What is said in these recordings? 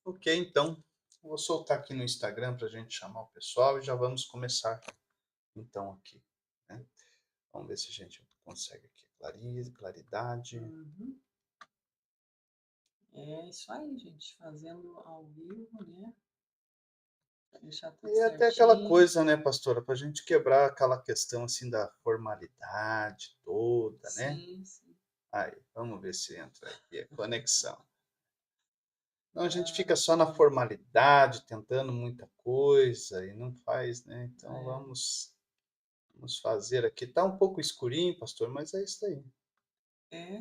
Ok, então, vou soltar aqui no Instagram para a gente chamar o pessoal e já vamos começar, então, aqui, né? Vamos ver se a gente consegue aqui. Claridade. Uhum. É isso aí, gente. Fazendo ao vivo, né? Pra deixar tudo E até aquela certinho. coisa, né, pastora, para a gente quebrar aquela questão, assim, da formalidade toda, né? Sim, sim. Aí, vamos ver se entra aqui a conexão. Não, a gente Ah, fica só na sim. formalidade, tentando muita coisa e não faz, né? Então, É. vamos fazer aqui. Tá um pouco escurinho, pastor, mas é isso aí. É.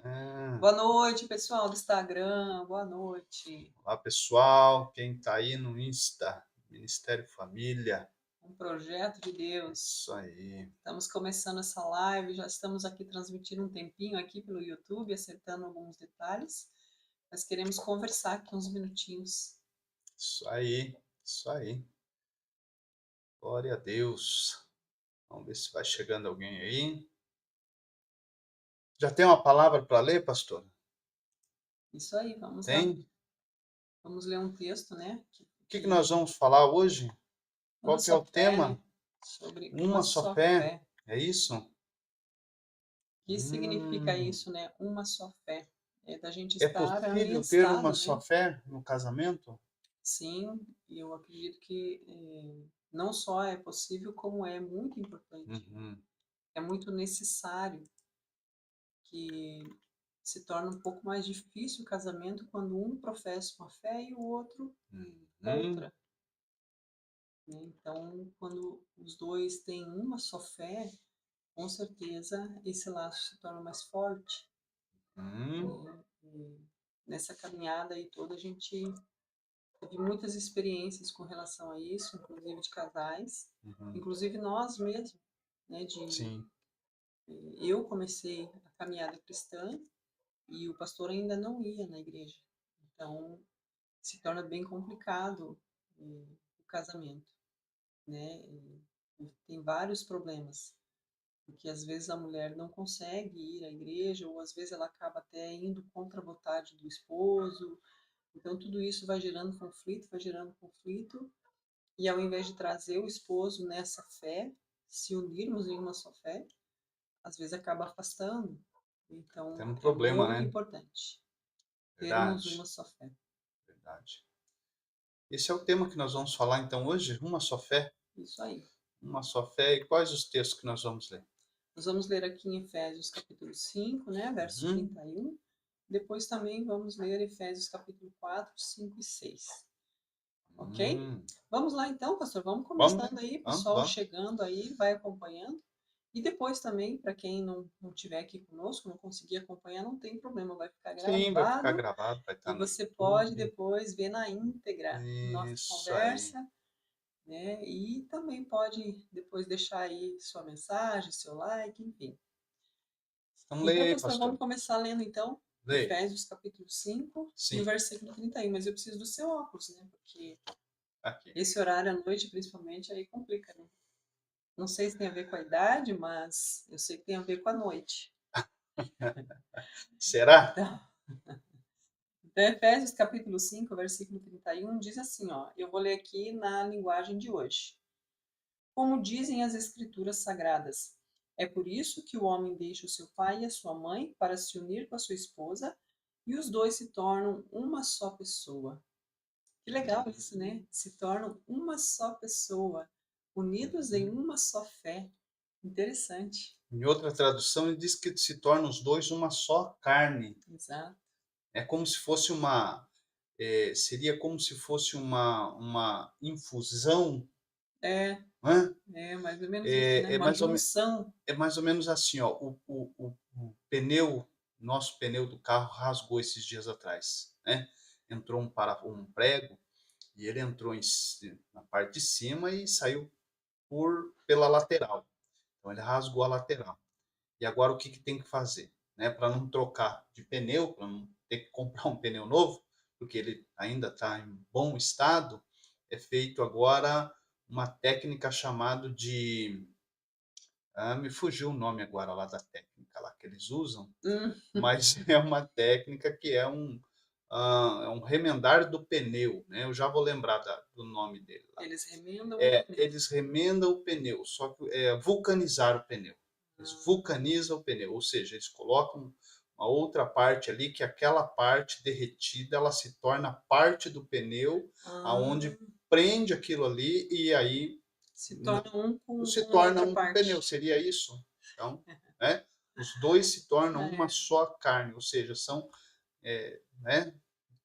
Ah, Boa noite, pessoal do Instagram. Boa noite. olá, pessoal. Quem está aí no Insta, Ministério Família. Um projeto de Deus. Isso aí. Estamos começando essa live, já estamos aqui transmitindo um tempinho aqui pelo YouTube, acertando alguns detalhes. Mas queremos conversar aqui uns minutinhos. Isso aí. Isso aí. Glória a Deus. Vamos ver se vai chegando alguém aí. Já tem uma palavra para ler, pastor? Isso aí, vamos lá. Tem? Vamos ler um texto, né? O que nós Que vamos falar hoje? uma Qual que é só o fé, né? tema? Sobre uma Uma só só fé. fé. É isso? O que significa Hum. isso, né? Uma só fé. É da gente É estar possível ter uma aliançado, só né? fé no casamento? Sim, e eu acredito que não só é possível, como é muito importante. Uhum. É muito necessário que se torna um pouco mais difícil o casamento quando um professa uma fé e o outro Uhum. outra, né? Então, quando os dois têm uma só fé, com certeza esse laço se torna mais forte, Uhum. né? E nessa caminhada aí toda a gente teve muitas experiências com relação a isso, inclusive de casais, Uhum. inclusive nós mesmos, né? Sim. Eu comecei a caminhada cristã e o pastor ainda não ia na igreja, então se torna bem complicado o casamento, né? E tem vários problemas, porque às vezes a mulher não consegue ir à igreja, ou às vezes ela acaba até indo contra a vontade do esposo. Então tudo isso vai gerando conflito, e ao invés de trazer o esposo nessa fé, se unirmos em uma só fé, às vezes acaba afastando. Tem Então um é problema, muito né? importante termos uma Verdade. só fé. Verdade. Esse é o tema que nós vamos falar então hoje, uma só fé. Isso aí. Uma só fé. E quais os textos que nós vamos ler? Nós vamos ler aqui em Efésios capítulo 5, né, verso Uhum. 31. Depois também vamos ler Efésios capítulo 4, 5 e 6. Ok? Hum. Vamos lá então, pastor. Vamos Vamos, começando aí, vamos, pessoal vamos. chegando aí, vai acompanhando. E depois também, para quem não tiver aqui conosco, não conseguir acompanhar, não tem problema, vai ficar Sim, vai ficar gravado gravado, vai e estar no você pode YouTube. depois ver na íntegra nossa Isso aí. conversa, né? E também pode depois deixar aí sua mensagem, seu like, enfim. Então Então, leia, pastor, pastor. vamos começar lendo então Leia. Efésios capítulo 5 e o Sim, versículo 31, mas eu preciso do seu óculos, né? Porque aqui. esse horário à noite, principalmente, aí complica, né? Não sei se tem a ver com a idade, mas eu sei que tem a ver com a noite. Será? Então, então Efésios capítulo 5, versículo 31 diz assim, ó, eu vou ler aqui na linguagem de hoje. Como dizem as escrituras sagradas, é por isso que o homem deixa o seu pai e a sua mãe para se unir com a sua esposa, e os dois se tornam uma só pessoa. Que legal isso, né? Se tornam uma só pessoa, unidos em Uhum. uma só fé. Interessante. Em outra tradução, ele diz que se tornam os dois uma só carne. Exato. É como se fosse seria como se fosse uma infusão, É, né? é mais ou menos isso, né? É, é, Uma mais ou, junção. é mais ou menos assim, ó, o pneu, nosso pneu do carro rasgou esses dias atrás, né? Entrou um prego e ele entrou na parte de cima e saiu pela lateral. Então ele rasgou a lateral. E agora o que, que tem que fazer? Né? Para não trocar de pneu, para não ter que comprar um pneu novo, porque ele ainda está em bom estado, é feito agora uma técnica chamada de. Me fugiu o nome agora lá da técnica lá que eles usam, Hum, mas é uma técnica que é é um remendar do pneu, né, eu já vou lembrar do nome dele lá. Eles remendam o pneu. Eles remendam o pneu, só que é vulcanizar o pneu. Eles Ah, vulcanizam o pneu, ou seja, eles colocam uma outra parte ali, que aquela parte derretida, ela se torna parte do pneu, ah, aonde prende aquilo ali e aí se torna um se com a torna outra um pneu, parte. seria isso? Então, né, os 2 se tornam uma É, só carne, ou seja, são, né,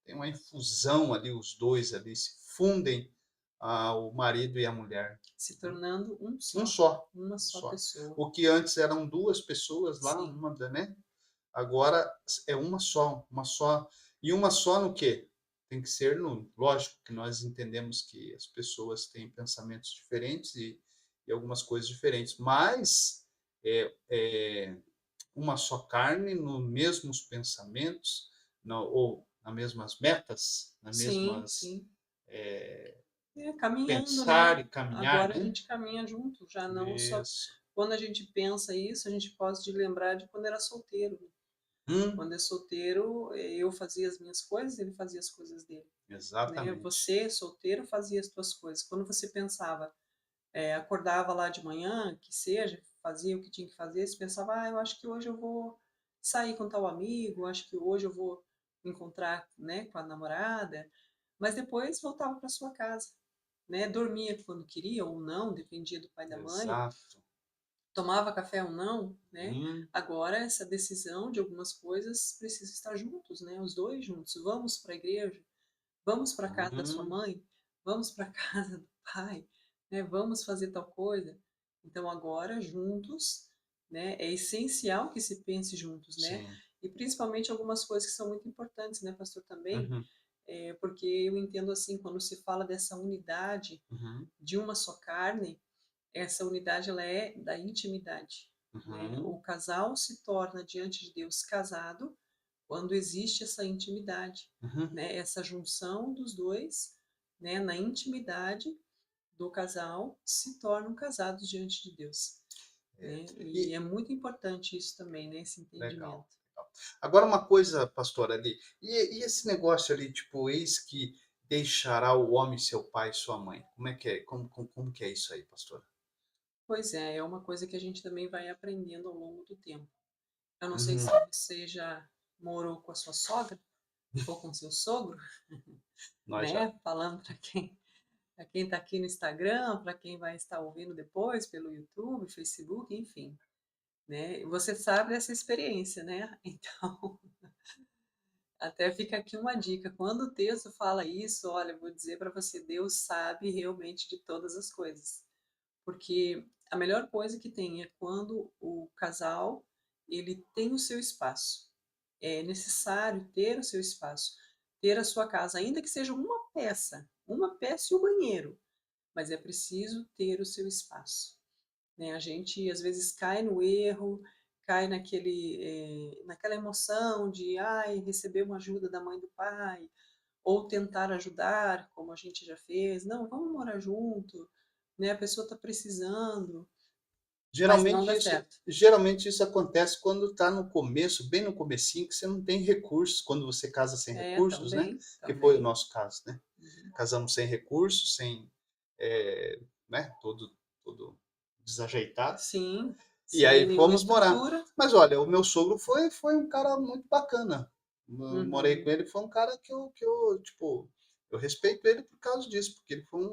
tem uma infusão ali, os 2 ali se fundem, o marido e a mulher. se tornando Um só, uma um só só. pessoa. O que antes eram 2 pessoas lá, Sim, uma né, agora é uma só. E uma só no quê? Tem que ser no lógico que nós entendemos que as pessoas têm pensamentos diferentes e algumas coisas diferentes, mas é uma só carne, nos mesmos pensamentos, ou nas mesmas metas, nas sim, mesmas sim. É, caminhando, pensar né? e caminhar, Agora a né? gente caminha junto, já não só Isso. quando a gente pensa isso, a gente pode lembrar de quando era solteiro, né? Hum, Quando é solteiro, eu fazia as minhas coisas, ele fazia as coisas dele, né? exatamente. Você, solteiro, fazia as suas coisas. Quando você pensava, acordava lá de manhã, que seja, fazia o que tinha que fazer, você pensava, eu acho que hoje eu vou sair com tal amigo, acho que hoje eu vou me encontrar, né, com a namorada, mas depois voltava para sua casa, né? Dormia quando queria ou não, dependia do pai e da mãe, Exato. tomava café ou não, né? Hum, Agora essa decisão de algumas coisas precisa estar juntos, né? Os dois juntos. Vamos para a igreja, vamos para a casa da sua hum, mãe, vamos para a casa do pai, né? Vamos fazer tal coisa. Então agora juntos, né? É essencial que se pense juntos, né? sim. E principalmente algumas coisas que são muito importantes, né, pastor, também, Uhum, porque eu entendo assim, quando se fala dessa unidade uhum, de uma só carne, essa unidade ela é da intimidade, né? uhum, O casal se torna diante de Deus casado quando existe essa intimidade, uhum. né? Essa junção dos dois, né? Na intimidade do casal se tornam casados diante de Deus, É. né? E E é muito importante isso também, né? Esse legal, entendimento. legal. Agora uma coisa, pastor, ali, e esse negócio ali, tipo, eis que deixará o homem seu pai e sua mãe. Como é que é? Como que é isso aí, pastor? Pois é, é uma coisa que a gente também vai aprendendo ao longo do tempo. Eu não sei Uhum. se você já morou com a sua sogra ou com seu sogro, Nós já. né? Falando para quem está aqui no Instagram, para quem vai estar ouvindo depois pelo YouTube, Facebook, enfim, né? Você sabe dessa experiência, né? Então, até fica aqui uma dica. Quando o texto fala isso, olha, eu vou dizer para você, Deus sabe realmente de todas as coisas. Porque a melhor coisa que tem é quando o casal ele tem o seu espaço. É necessário ter o seu espaço, ter a sua casa, ainda que seja uma peça e o banheiro, mas é preciso ter o seu espaço, né? A gente às vezes cai no erro, cai naquela emoção de receber uma ajuda da mãe e do pai, ou tentar ajudar, como a gente já fez, não, vamos morar junto, né? A pessoa está precisando, mas não Geralmente dá isso, certo. geralmente isso acontece quando está no começo, bem no comecinho, que você não tem recursos, quando você casa sem É, recursos, né? também, Que foi o também. nosso caso, né? Uhum. Casamos sem recursos, sem, né? Todo desajeitado. Sim, E sem aí nenhuma fomos morar. estrutura. Mas olha, o meu sogro foi um cara muito bacana. Eu morei com Uhum. ele, foi um cara que eu tipo, eu respeito ele por causa disso, porque ele foi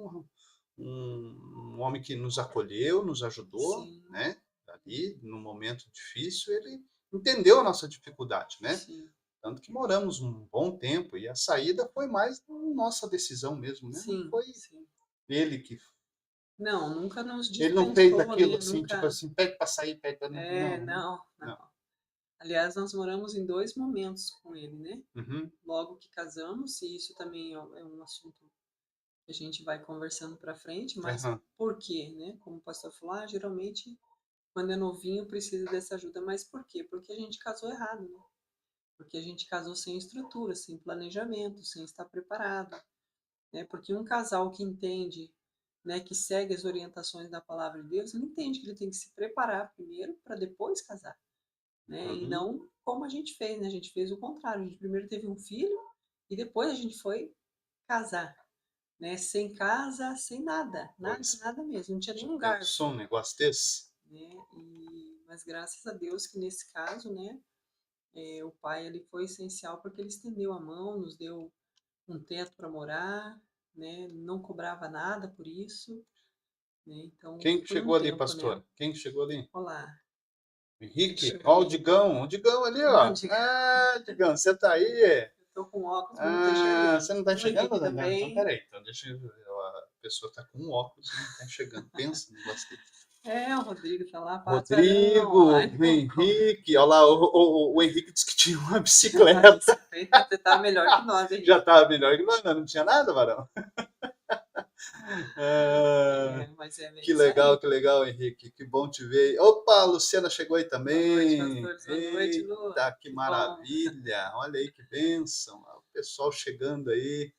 um homem que nos acolheu, nos ajudou, Sim, né? Ali, num momento difícil, ele entendeu a nossa dificuldade, né? sim, Tanto que moramos um bom tempo e a saída foi mais nossa decisão mesmo, né? Não sim, foi sim. ele que. Não, nunca nos Ele não fez dispensou, aquilo né? assim, tipo Nunca. assim, pede para sair, pede para. Não, Não, não. não. Aliás, nós moramos em dois momentos com ele, né? Uhum. Logo que casamos, e isso também é um assunto que a gente vai conversando para frente, mas Aham. por quê, né? Como o pastor falou, geralmente quando é novinho precisa dessa ajuda, mas por quê? Porque a gente casou errado, né? Porque a gente casou sem estrutura, sem planejamento, sem estar preparado, né? Porque um casal que entende, né, que segue as orientações da palavra de Deus, ele entende que ele tem que se preparar primeiro para depois casar, né? E Uhum. não como a gente fez, né? A gente fez o contrário. A gente primeiro teve um filho E depois a gente foi casar, né, sem casa, sem nada, nada, Pois, nada mesmo, não tinha já nenhum pensou garfo, um negócio desse? né, mas graças a Deus que nesse caso, né, o pai ele foi essencial porque ele estendeu a mão, nos deu um teto para morar, né, não cobrava nada por isso, né, então Quem que foi um chegou ali, tempo, né. pastora? Quem que chegou ali? Olá, Henrique? deixa eu Ó, ver. O Digão ali, Não, ó. diga, Ah, Digão, você tá aí? É? eu tô com óculos, mas não tô Ah, enxergando. você não tá O enxergando? Henrique Não, então também. peraí. Então deixa eu ver. A pessoa tá com um óculos e não tá enxergando. Pensa no negócio desse. É, o Rodrigo tá lá, patrão, ó, Rodrigo, ele colocou Henrique, olha lá, o Henrique disse que tinha uma uma bicicleta. bicicleta, você tá melhor que nós, Já Henrique. estava melhor que nós, não tinha nada, varão. Ah, É, mas é bem que isso legal, aí. que legal, Henrique. Que bom te ver aí. Opa, a Luciana chegou aí Boa noite, também. pastores, boa noite, Lu. Eita, que Que bom. maravilha. Olha aí que bênção. O pessoal chegando aí.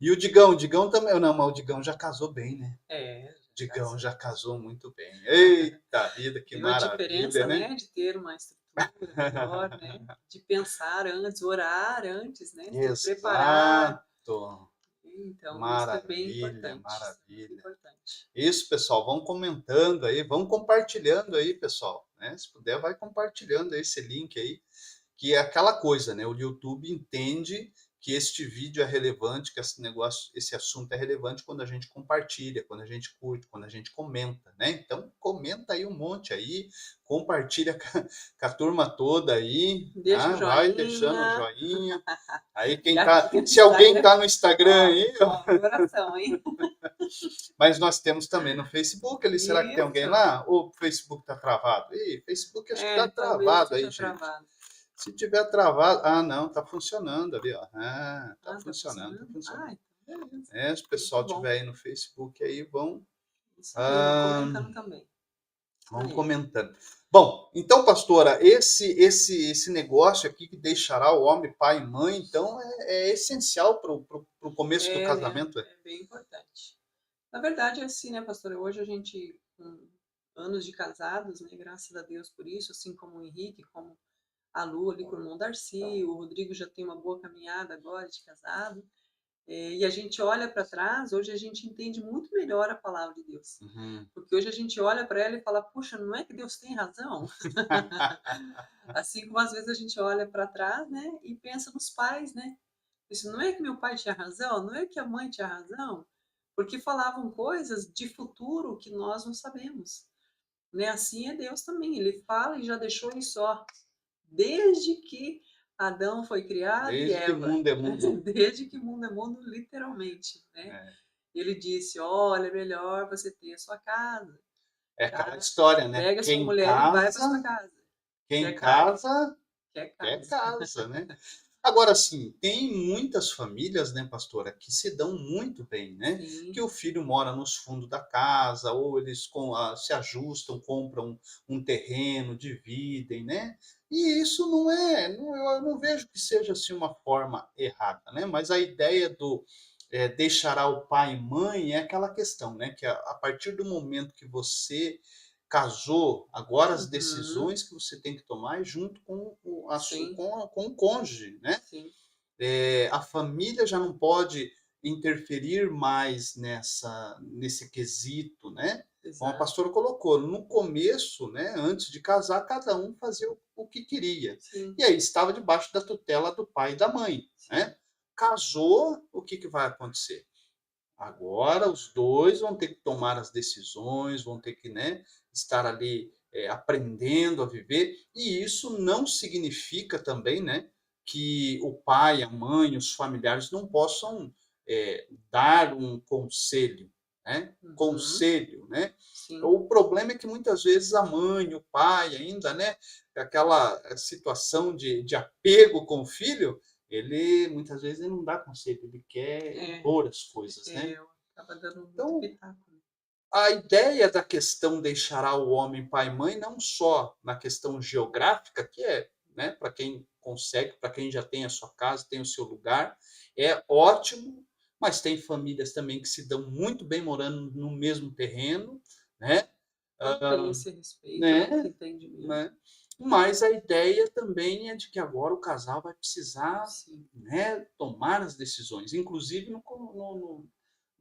E o Digão também. Não, mas o Digão já casou bem, né? É, já Digão casou. já casou muito bem. Eita vida, que Viu a maravilha, diferença, né? né, de ter uma estrutura melhor, né, de pensar antes, orar antes, né, se preparar. Exato. Então isso é bem Maravilha, importante, isso é muito maravilha. importante. Isso, pessoal, vão comentando aí, vão compartilhando aí, pessoal, né? Se puder, vai compartilhando aí esse link aí, que é aquela coisa, né? O YouTube entende que este vídeo é relevante, que esse negócio, esse assunto é relevante quando a gente compartilha, quando a gente curte, quando a gente comenta, né? Então, comenta aí um monte aí, compartilha com a turma toda aí, Deixa o tá? Vai deixando o joinha, joinha. Aí e quem tá, aqui no se alguém Instagram, tá no Instagram ó, aí, ó, meu coração, hein. mas nós temos também no Facebook ali. Será que tem alguém Isso. lá? Ou o Facebook está travado? Ih, Facebook acho que está É, talvez travado aí, esteja gente. travado. Se tiver travado. Ah, não, está funcionando ali, ó. Ah, está Ah, tá funcionando, está funcionando? Ah, funcionando. então beleza. É, se o Muito pessoal bom. tiver aí no Facebook aí, Isso aí, vão ah, comentando também. Isso vão aí. comentando. Bom, então, pastora, esse negócio aqui que deixará o homem pai e mãe, então é essencial para o começo do É, né, casamento. É? é bem importante. Na verdade é assim, né, pastora, hoje a gente, com anos de casados, né, graças a Deus por isso, assim como o Henrique, como a Lu ali com o irmão Darcy, o Rodrigo já tem uma boa caminhada agora de casado, e a gente olha para trás, hoje a gente entende muito melhor a palavra de Deus. Uhum. Porque hoje a gente olha para ela e fala, puxa, não é que Deus tem razão? Assim como às vezes a gente olha para trás, né, e pensa nos pais, né? Isso não é que meu pai tinha razão, não é que a mãe tinha razão, porque falavam coisas de futuro que nós não sabemos. Né? Assim é Deus também, ele fala e já deixou isso, ó, desde que Adão foi criado e Desde que Eva, mundo é mundo. desde que mundo é mundo, literalmente, né? É. Ele disse, olha, é melhor você ter a sua casa, É aquela tá? história, né? Pega a sua mulher e vai para sua casa. Quem Quer casa? casa, Quer quer casa. casa, né? Agora, assim, tem muitas famílias, né, pastora, que se dão muito bem, né? Que Sim. o filho mora nos fundos da casa, ou eles se ajustam, compram um terreno, dividem, né? E isso eu não vejo que seja assim uma forma errada, né? Mas a ideia do deixará o pai e mãe é aquela questão, né? Que a partir do momento que você casou, agora as Uhum. decisões que você tem que tomar é junto com Sim, com o cônjuge, né? sim, A família já não pode interferir mais nesse quesito, né? Como a exato. pastora colocou, no começo, né, antes de casar, cada um fazia o que queria. Sim, E aí estava debaixo da tutela do pai e da mãe, sim. né? Casou, o que vai acontecer? Agora os dois vão ter que tomar as decisões, vão ter que, né, estar ali aprendendo a viver, e isso não significa também, né, que o pai, a mãe, os familiares não possam dar um conselho, né? Uhum. Conselho, né? Sim, O problema é que muitas vezes a mãe, o pai, ainda, né, aquela situação de apego com o filho, ele muitas vezes ele não dá conselho, ele quer é, impor as coisas, né? acaba dando muito Então, pitaco, né. a ideia da questão deixará o homem pai e mãe não só na questão geográfica, que é, né, para quem consegue, para quem já tem a sua casa, tem o seu lugar, é ótimo, mas tem famílias também que se dão muito bem morando no mesmo terreno, né? Quando tem esse respeito, né, esse Né? entendimento. Né? Mas a ideia também é de que agora o casal vai precisar, Sim, né, tomar as decisões, inclusive na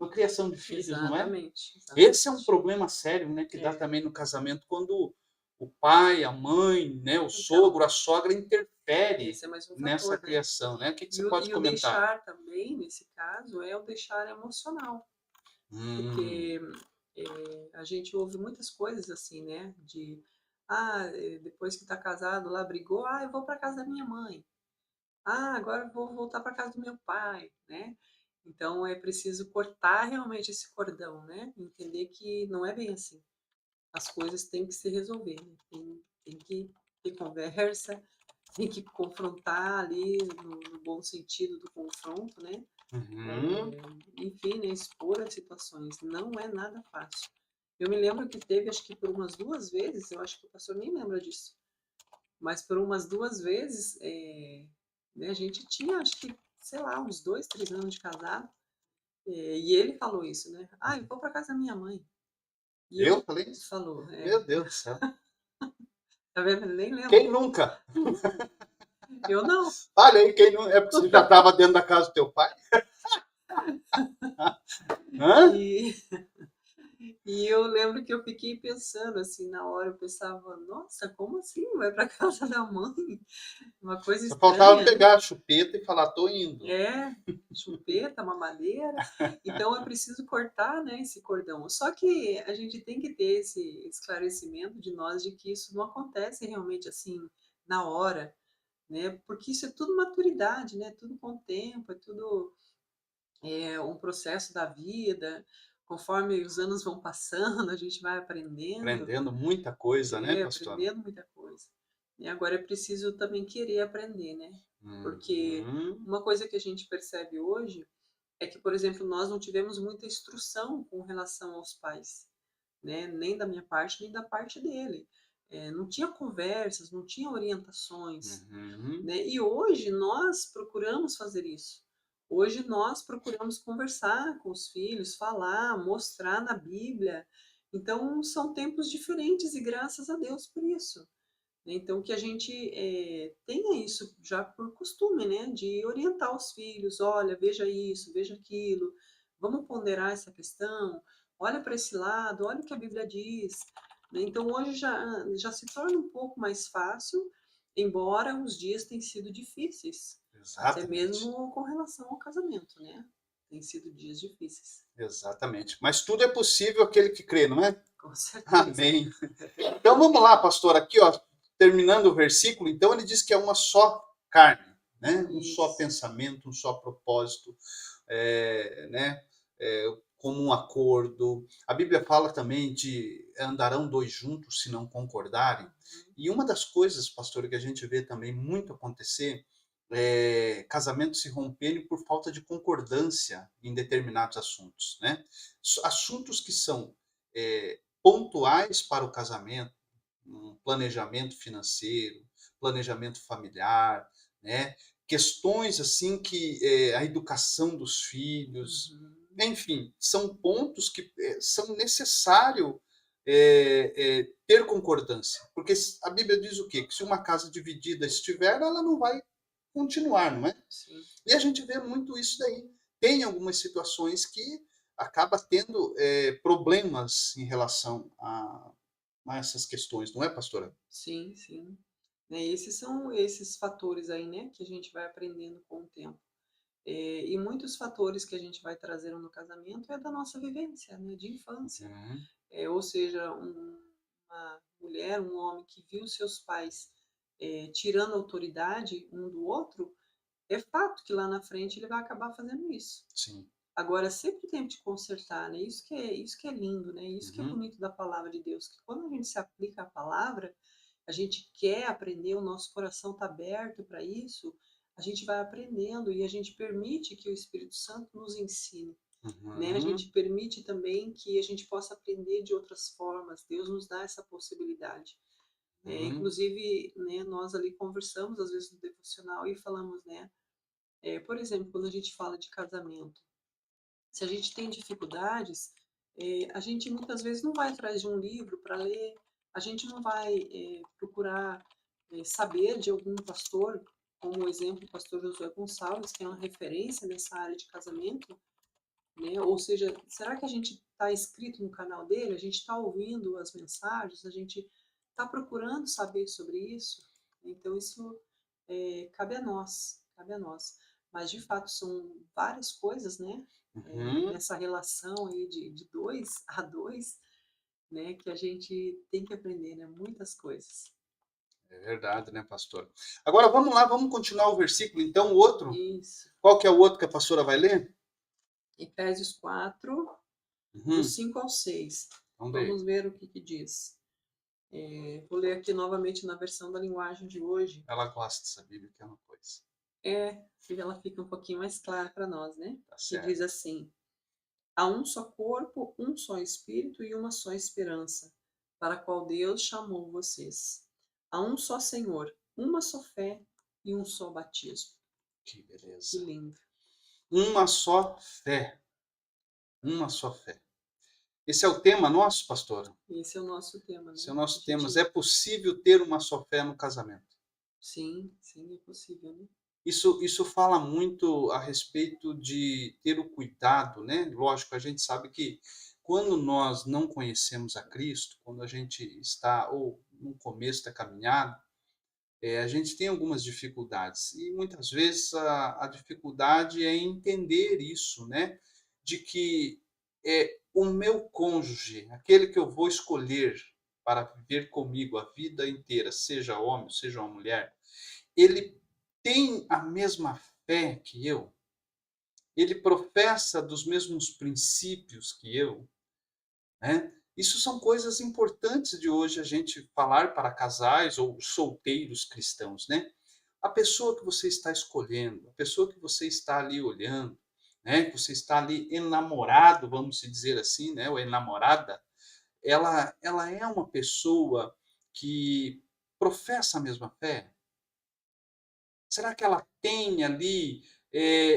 criação de filhos, não é? exatamente, Esse é um exatamente. problema sério, né, que dá É, também no casamento quando o pai, a mãe, né, o então, sogro, a sogra interfere esse é mais um nessa fator, né. criação, né. O que que você E o pode e o comentar? deixar também, nesse caso, é o deixar emocional, Hum, porque, a gente ouve muitas coisas assim, né, de: depois que está casado lá brigou: "Ah, eu vou para casa da minha mãe. Ah, agora eu vou voltar para casa do meu pai", né. Então é preciso cortar realmente esse cordão, né, entender que não é bem assim. As coisas têm que se resolver, né, tem que ter conversa, tem que confrontar ali no bom sentido do confronto, né. uhum. Enfim, né, expor as situações, não é nada fácil. Eu me lembro que teve, acho que por umas 2 vezes, eu acho que o pastor nem lembra disso, mas por umas 2 vezes, né, a gente tinha acho que, sei lá, uns 2, 3 anos de casado, e ele falou isso, né: "Ah, eu vou para casa da minha mãe". E Eu eu falei isso? falou, Meu Deus do céu. tá vendo, ele nem lembra. Quem nunca? Eu não. Olha aí, quem não é porque você já estava dentro da casa do teu pai? Hã? E E eu lembro que eu fiquei pensando, assim, na hora, eu pensava: "Nossa, como assim vai para casa da mãe?". Uma coisa Só faltava estranha, né. pegar a chupeta e falar: "Tô indo". É, chupeta, mamadeira, então é preciso cortar, né, esse cordão. Só que a gente tem que ter esse esclarecimento de nós de que isso não acontece realmente, assim, na hora, né, porque isso é tudo maturidade, né, tudo com o tempo, é tudo um processo da vida, conforme os anos vão passando, a gente vai aprendendo, Aprendendo muita coisa, né, pastora? aprendendo muita coisa. E agora é preciso também querer aprender, né? Porque Uhum. uma coisa que a gente percebe hoje é que, por exemplo, nós não tivemos muita instrução com relação aos pais, né? Nem da minha parte, nem da parte dele. Não tinha conversas, não tinha orientações, Uhum. né? E hoje nós procuramos fazer isso. Hoje nós procuramos conversar com os filhos, falar, mostrar na Bíblia. Então são tempos diferentes e graças a Deus por isso, né. Então que a gente, tenha isso já por costume, né, de orientar os filhos: "Olha, veja isso, veja aquilo, vamos ponderar essa questão, olha para esse lado, olha o que a Bíblia diz", né. Então hoje já se torna um pouco mais fácil, embora os dias tenham sido difíceis, até Exatamente, mesmo com relação ao casamento, né. Tem sido dias difíceis, exatamente. Mas tudo é possível aquele que crê, não é? com certeza. Amém. É Então verdade. vamos lá, pastor, aqui, ó, terminando o versículo, então ele diz que é uma só carne, né? Um só Isso. pensamento, um só propósito, né? Como um acordo. A Bíblia fala também de andarão dois juntos se não concordarem. Uhum. E uma das coisas, pastor, que a gente vê também muito acontecer é casamentos se romperem por falta de concordância em determinados assuntos, né? Assuntos que são pontuais para o casamento, um planejamento financeiro, planejamento familiar, né? Questões assim que a educação dos filhos, Uhum. enfim, são pontos que são necessário ter concordância, porque a Bíblia diz o quê? Que se uma casa dividida estiver, ela não vai continuar, não é? Sim. E a gente vê muito isso daí. Tem algumas situações que acaba tendo problemas em relação a essas questões, não é, pastora? Sim, sim. Né, esses são esses fatores aí, né, que a gente vai aprendendo com o tempo. E muitos fatores que a gente vai trazendo no casamento é da nossa vivência, né, de infância. Uhum, Ou seja, uma mulher, um homem que viu seus pais, tirando a autoridade um do outro, é fato que lá na frente ele vai acabar fazendo isso. sim. Agora sempre tente consertar, né, isso que é lindo, né, isso que é Uhum, bonito da palavra de Deus, que quando a gente se aplica à palavra, a gente quer aprender, o nosso coração está aberto para isso, a gente vai aprendendo e a gente permite que o Espírito Santo nos ensine, né, a uhum, gente permite também que a gente possa aprender de outras formas, Deus nos dá essa possibilidade. uhum, Inclusive, né, nós ali conversamos às vezes no devocional e falamos, né, por exemplo, quando a gente fala de casamento, se a gente tem dificuldades, a gente muitas vezes não vai atrás de um livro para ler, a gente não vai procurar saber de algum pastor, como o exemplo o pastor Josué Gonçalves, que é uma referência nessa área de casamento, né? Ou seja, será que a gente está inscrito no canal dele? A gente está ouvindo as mensagens? A gente está procurando saber sobre isso? Então, isso cabe a nós, cabe a nós. Mas, de fato, são várias coisas, né? Uhum. Nessa relação aí de dois a dois, né? Que a gente tem que aprender, né? Muitas coisas. É verdade, né, pastora? Agora vamos lá, vamos continuar o versículo, então, o outro. Isso. Qual que é o outro que a pastora vai ler? Efésios 4, do Uhum. 5 ao 6. Vamos ver. Vamos ver o que diz. Vou ler aqui novamente na versão da linguagem de hoje. Ela gosta dessa Bíblia, que é uma coisa. Que ela fica um pouquinho mais clara para nós, né? Tá Que certo. diz assim: há um só corpo, um só espírito e uma só esperança, para a qual Deus chamou vocês. Há um só Senhor, uma só fé e um só batismo. Que Que beleza. lindo. Uma só fé. Uma só fé. Esse é o tema nosso, pastora? Esse é o nosso tema, Esse é né? o A nosso tema. gente... É possível ter uma só fé no casamento? Sim, sim, é possível, né? Isso fala muito a respeito de ter o cuidado, né? Lógico, a gente sabe que quando nós não conhecemos a Cristo, quando a gente está ou no começo da caminhada, a gente tem algumas dificuldades. E muitas vezes a dificuldade é entender isso, né? De que o meu cônjuge, aquele que eu vou escolher para viver comigo a vida inteira, seja homem, seja uma mulher, ele tem a mesma fé que eu, ele professa dos mesmos princípios que eu, né? Isso são coisas importantes de hoje a gente falar para casais ou solteiros cristãos, né? A pessoa que você está escolhendo, a pessoa que você está ali olhando, né? Que você está ali enamorado, vamos dizer assim, né? Ou enamorada, ela é uma pessoa que professa a mesma fé? Será que ela tem ali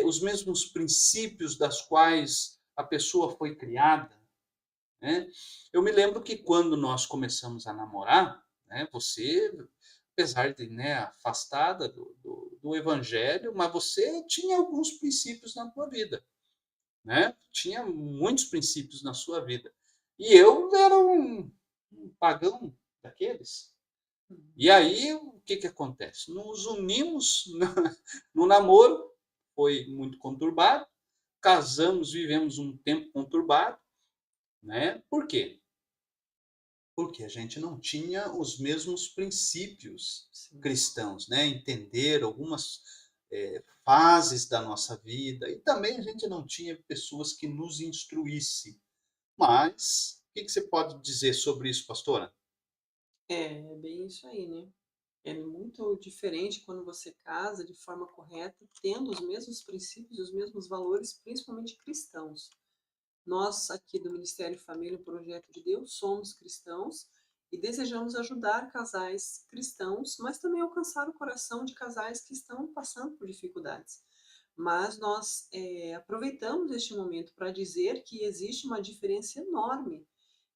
os mesmos princípios das quais a pessoa foi criada? Né? Eu me lembro que quando nós começamos a namorar, né, você, apesar de, né, afastada do evangelho, mas você tinha alguns princípios na tua vida, né? Tinha muitos princípios na sua vida. E eu era um pagão daqueles. E aí, o que que acontece? Nos unimos no namoro, foi muito conturbado, casamos, vivemos um tempo conturbado, né? Por quê? Porque a gente não tinha os mesmos princípios Sim. cristãos, né? Entender algumas fases da nossa vida e também a gente não tinha pessoas que nos instruíssem. Mas, o que que você pode dizer sobre isso, pastora? É bem isso aí, né? É muito diferente quando você casa de forma correta, tendo os mesmos princípios, os mesmos valores, principalmente cristãos. Nós, aqui do Ministério Família, o Projeto de Deus, somos cristãos e desejamos ajudar casais cristãos, mas também alcançar o coração de casais que estão passando por dificuldades. Mas nós aproveitamos este momento para dizer que existe uma diferença enorme,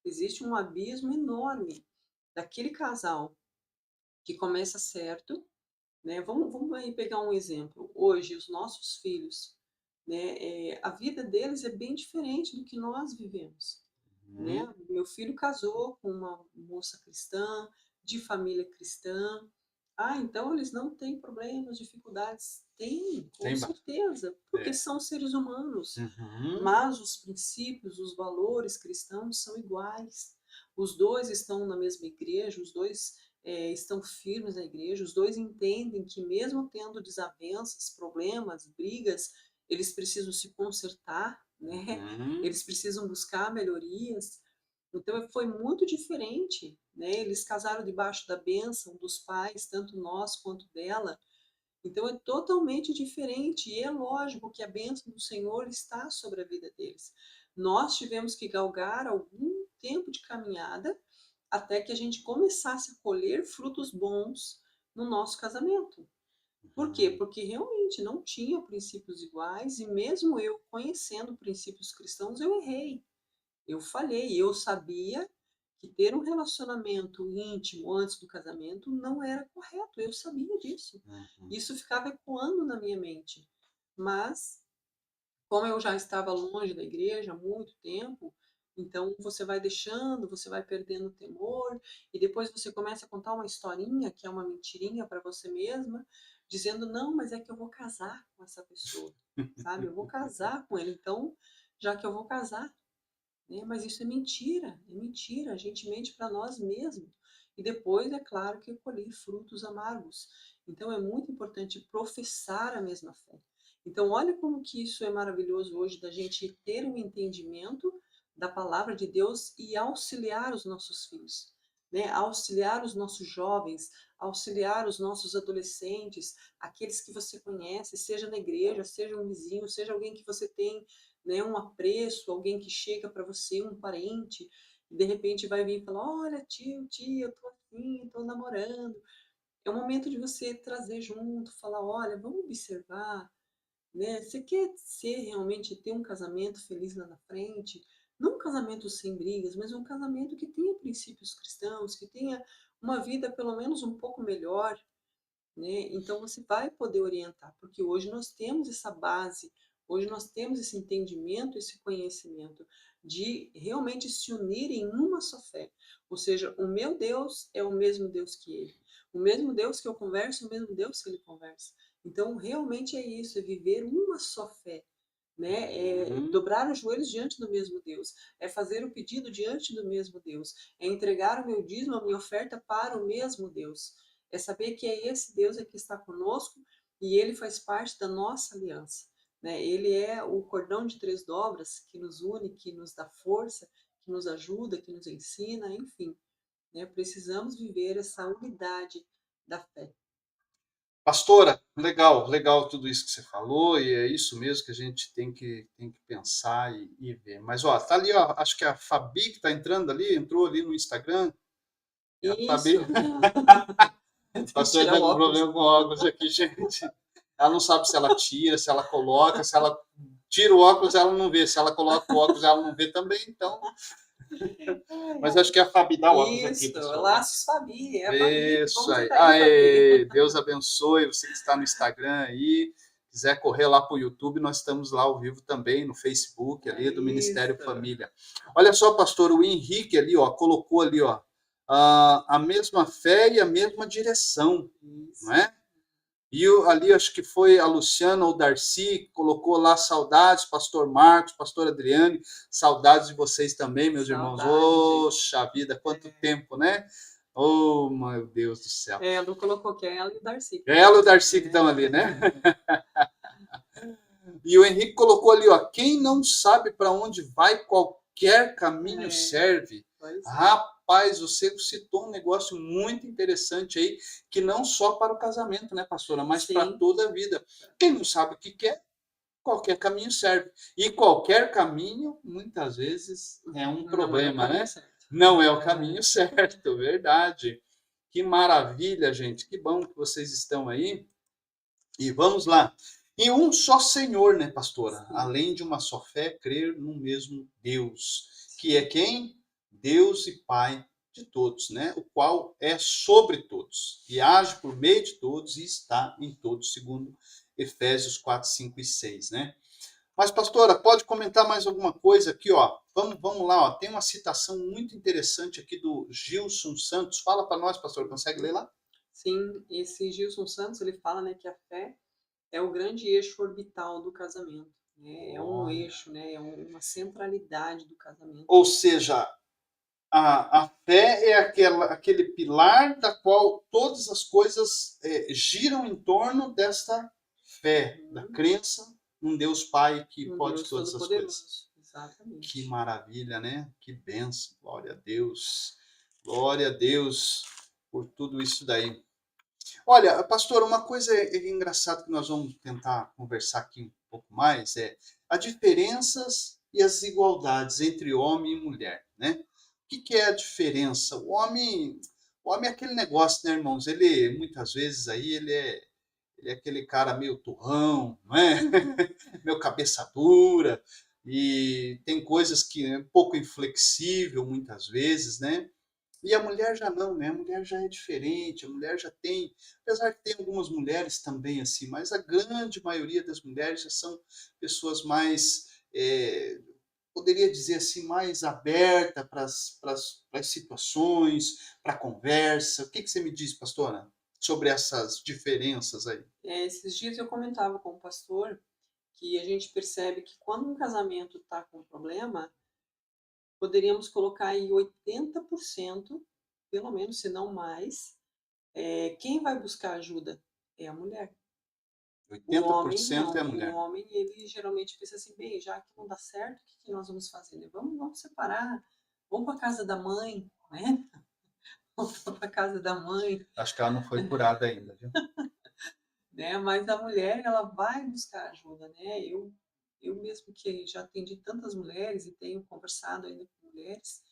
existe um abismo enorme daquele casal que começa certo, né? Vamos aí pegar um exemplo. Hoje, os nossos filhos, né? A vida deles é bem diferente do que nós vivemos, né? Uhum. Meu filho casou com uma moça cristã, de família cristã. Ah, então eles não têm problemas, dificuldades? Tem, com Tem certeza, porque é. são seres humanos. Uhum. Mas os princípios, os valores cristãos são iguais. Os dois estão na mesma igreja, os dois estão firmes na igreja, os dois entendem que, mesmo tendo desavenças, problemas, brigas, eles precisam se consertar, né? Uhum. Eles precisam buscar melhorias. Então, foi muito diferente, né? Eles casaram debaixo da bênção dos pais, tanto nós quanto dela. Então, é totalmente diferente. E é lógico que a bênção do Senhor está sobre a vida deles. Nós tivemos que galgar algum tempo de caminhada até que a gente começasse a colher frutos bons no nosso casamento. Por quê? Uhum. Porque realmente não tinha princípios iguais e mesmo eu conhecendo princípios cristãos, eu errei, eu falhei, eu sabia que ter um relacionamento íntimo antes do casamento não era correto, eu sabia disso. Uhum. Isso ficava ecoando na minha mente. Mas, como eu já estava longe da igreja há muito tempo, então você vai deixando, você vai perdendo o temor, e depois você começa a contar uma historinha que é uma mentirinha para você mesma, dizendo: "Não, mas é que eu vou casar com essa pessoa, sabe, eu vou casar com ele, então, já que eu vou casar", né, mas isso é mentira, a gente mente para nós mesmos. E depois, é claro que eu colhi frutos amargos. Então é muito importante professar a mesma fé. Então olha como que isso é maravilhoso hoje, da gente ter um entendimento da palavra de Deus e auxiliar os nossos filhos, né? Auxiliar os nossos jovens, auxiliar os nossos adolescentes, aqueles que você conhece, seja na igreja, seja um vizinho, seja alguém que você tem, né, um apreço, alguém que chega para você, um parente, e de repente vai vir e falar: "Olha, tio, tia, eu tô assim, tô namorando". É o momento de você trazer junto, falar: "Olha, vamos observar, né, você quer ser realmente ter um casamento feliz lá na frente? Não um casamento sem brigas, mas um casamento que tenha princípios cristãos, que tenha uma vida pelo menos um pouco melhor", né? Então você vai poder orientar, porque hoje nós temos essa base, hoje nós temos esse entendimento, esse conhecimento de realmente se unir em uma só fé. Ou seja, o meu Deus é o mesmo Deus que ele. O mesmo Deus que eu converso, é o mesmo Deus que ele conversa. Então, realmente é isso, é viver uma só fé, né? É Uhum. dobrar os joelhos diante do mesmo Deus, é fazer o pedido diante do mesmo Deus, é entregar o meu dízimo, a minha oferta para o mesmo Deus. É saber que é esse Deus é que está conosco e ele faz parte da nossa aliança, né? Ele é o cordão de três dobras que nos une, que nos dá força, que nos ajuda, que nos ensina, enfim, né? Precisamos viver essa unidade da fé. Pastora, legal, legal tudo isso que você falou, e é isso mesmo que a gente tem que pensar e ver. Mas, ó, tá ali, ó, acho que é a Fabi que tá entrando ali, entrou ali no Instagram. É a Fabi. Isso, A tem que pastora tirar tá o com óculos. problema com óculos aqui, gente. Ela não sabe se ela tira, se ela coloca, se ela tira o óculos, ela não vê. Se ela coloca o óculos, ela não vê também. Então, Ai, mas ai. acho que é a Fabi dá óculos aqui, Isso, pastora. Laços Fabi, é a Fabi, que bom Isso que você aí. está aí, Fabi. Aê, Deus abençoe você que está no Instagram aí. Quiser correr lá para o YouTube, nós estamos lá ao vivo também, no Facebook ali do Ministério Isso, Família. Olha só, pastor, o Henrique ali, ó, colocou ali, ó, a mesma fé e a mesma direção, não isso. é? E ali, acho que foi a Luciana ou Darcy, que colocou lá saudades, pastor Marcos, pastor Adriane, saudades de vocês também, meus irmãos. Saudade, gente. Oxa vida, quanto É, tempo, né? Oh, meu Deus do céu. é, ela colocou que é ela e o Darcy que estão Ela e o ali. Darcy que estão ali, né? E o Henrique colocou ali, ó, quem não sabe para onde vai, qualquer caminho É, serve. pois é. Rapaz, você citou um negócio muito interessante aí, que não só para o casamento, né, pastora, mas para Sim, toda a vida. Quem não sabe o que quer, qualquer caminho serve. E qualquer caminho, muitas vezes, é um não é o problema, caminho né? certo. Não é o É, caminho certo, verdade. Que maravilha, gente. Que bom que vocês estão aí. E vamos lá. E um só Senhor, né, pastora? sim, Além de uma só fé, crer no mesmo Deus, que é sim. quem? Deus e Pai de todos, né? O qual é sobre todos, e age por meio de todos e está em todos, segundo Efésios 4, 5 e 6, né? Mas, pastora, pode comentar mais alguma coisa aqui, ó. Vamos lá, ó. Tem uma citação muito interessante aqui do Gilson Santos. Fala para nós, pastor, consegue ler lá? Sim, esse Gilson Santos, ele fala, né, que a fé é o grande eixo orbital do casamento, né? É um Olha. eixo, né? É uma centralidade do casamento. Ou seja, a fé é aquele pilar da qual todas as coisas giram em torno desta fé, da Uhum. crença num Deus Pai que Um pode Deus todas as coisas. todo-poderoso, Que exatamente. maravilha, né? Que benção. Glória a Deus. Glória a Deus por tudo isso daí. Olha, pastor, uma coisa engraçada que nós vamos tentar conversar aqui um pouco mais é as diferenças e as igualdades entre homem e mulher, né? O que é a diferença? O homem é aquele negócio, né, irmãos? Ele muitas vezes aí ele é aquele cara meio turrão, não é? Meio cabeça dura. e tem coisas que é um pouco inflexível muitas vezes, né? E a mulher já não, né? A mulher já é diferente, a mulher já tem, apesar que tem algumas mulheres também assim, mas a grande maioria das mulheres já são pessoas mais, poderia dizer assim, mais aberta para as situações, para a conversa. O que que você me diz, pastora, sobre essas diferenças aí? Esses dias eu comentava com o pastor que a gente percebe que quando um casamento está com problema, poderíamos colocar aí 80%, pelo menos, se não mais, quem vai buscar ajuda é a mulher. O Oitenta por homem cento é não. a O mulher. homem, ele geralmente pensa assim: bem, já que não dá certo, o que que nós vamos fazer, né? Vamos separar, vamos para casa da mãe, né? Vamos para casa da mãe, Acho que ela não foi curada ainda, viu? né? Mas a mulher, ela vai buscar ajuda, né? Eu mesmo que já atendi tantas mulheres e tenho conversado ainda com mulheres,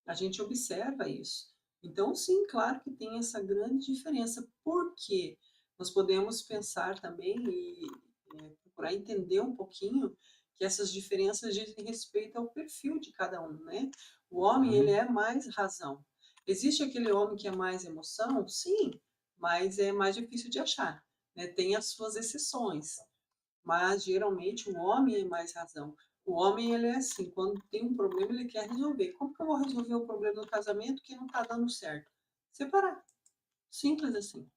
a gente observa isso. Então, sim, claro que tem essa grande diferença, porque nós podemos pensar também e procurar entender um pouquinho que essas diferenças dizem respeito ao perfil de cada um, né? O homem, ele Uhum. é mais razão. Existe aquele homem que é mais emoção? Sim, mas é mais difícil de achar, né? Tem as suas exceções, mas geralmente o homem é mais razão. O homem, ele é assim, quando tem um problema, ele quer resolver. Como que eu vou resolver o problema do casamento que não está dando certo? Separar. Simples assim,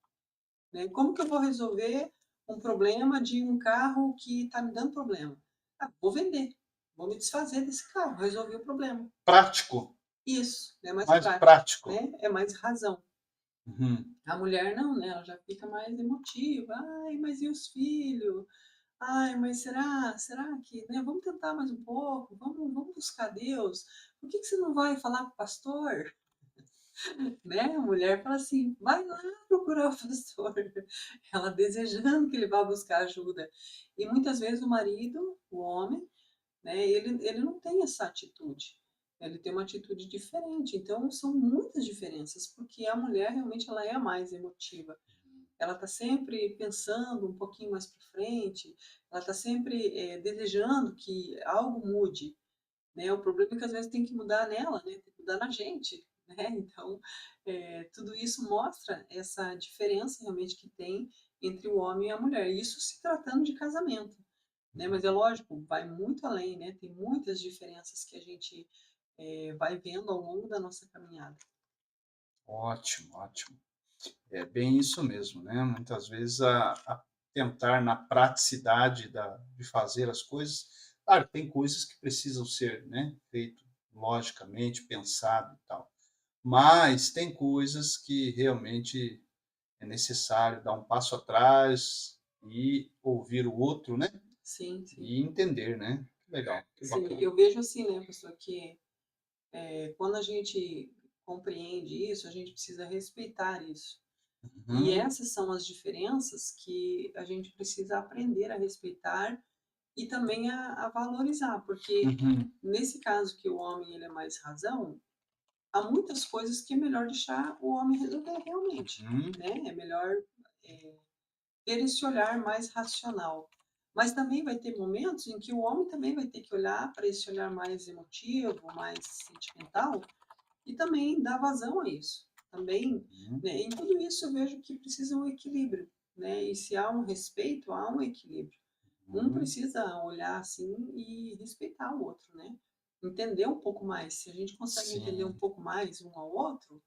né? Como que eu vou resolver um problema de um carro que está me dando problema? Ah, vou vender. Vou me desfazer desse carro, resolver o problema. Prático, Isso, é mais mais prático, prático. né? É mais razão. Uhum. A mulher não, né? Ela já fica mais emotiva. Ai, mas e os filhos? Ai, mas será que, né? Vamos tentar mais um pouco, vamos buscar Deus. Por que que você não vai falar com o pastor? Né? A mulher fala assim, vai lá procurar o pastor. Ela desejando que ele vá buscar ajuda. E muitas vezes o marido, o homem, né? Ele não tem essa atitude. Ele tem uma atitude diferente. Então são muitas diferenças, porque a mulher realmente ela é a mais emotiva. Ela está sempre pensando um pouquinho mais para frente, ela está sempre desejando que algo mude, né? O problema é que às vezes tem que mudar nela, né? Tem que mudar na gente, né? Então, tudo isso mostra essa diferença realmente que tem entre o homem e a mulher. Isso se tratando de casamento, né? Mas é lógico, vai muito além, né? Tem muitas diferenças que a gente vai vendo ao longo da nossa caminhada. Ótimo, ótimo. É bem isso mesmo, né? Muitas vezes a tentar na praticidade de fazer as coisas, claro, tem coisas que precisam ser, né, feito logicamente, pensado e tal. Mas tem coisas que realmente é necessário dar um passo atrás e ouvir o outro, né? Sim, sim. E entender, né? Que legal, que Sim, bacana. eu vejo assim, né, pessoa, que quando a gente compreende isso, a gente precisa respeitar isso. E Uhum, essas são as diferenças que a gente precisa aprender a respeitar e também a valorizar, porque uhum, nesse caso que o homem ele é mais razão, há muitas coisas que é melhor deixar o homem resolver realmente, uhum. né? É melhor ter esse olhar mais racional. Mas também vai ter momentos em que o homem também vai ter que olhar para esse olhar mais emotivo, mais sentimental, e também dar vazão a isso. Também, Uhum, né, em tudo isso eu vejo que precisa um equilíbrio, né? E se há um respeito, há um equilíbrio. Um uhum. precisa olhar assim e respeitar o outro, né? Entender um pouco mais. Se a gente consegue entender um Sim, pouco mais um ao outro,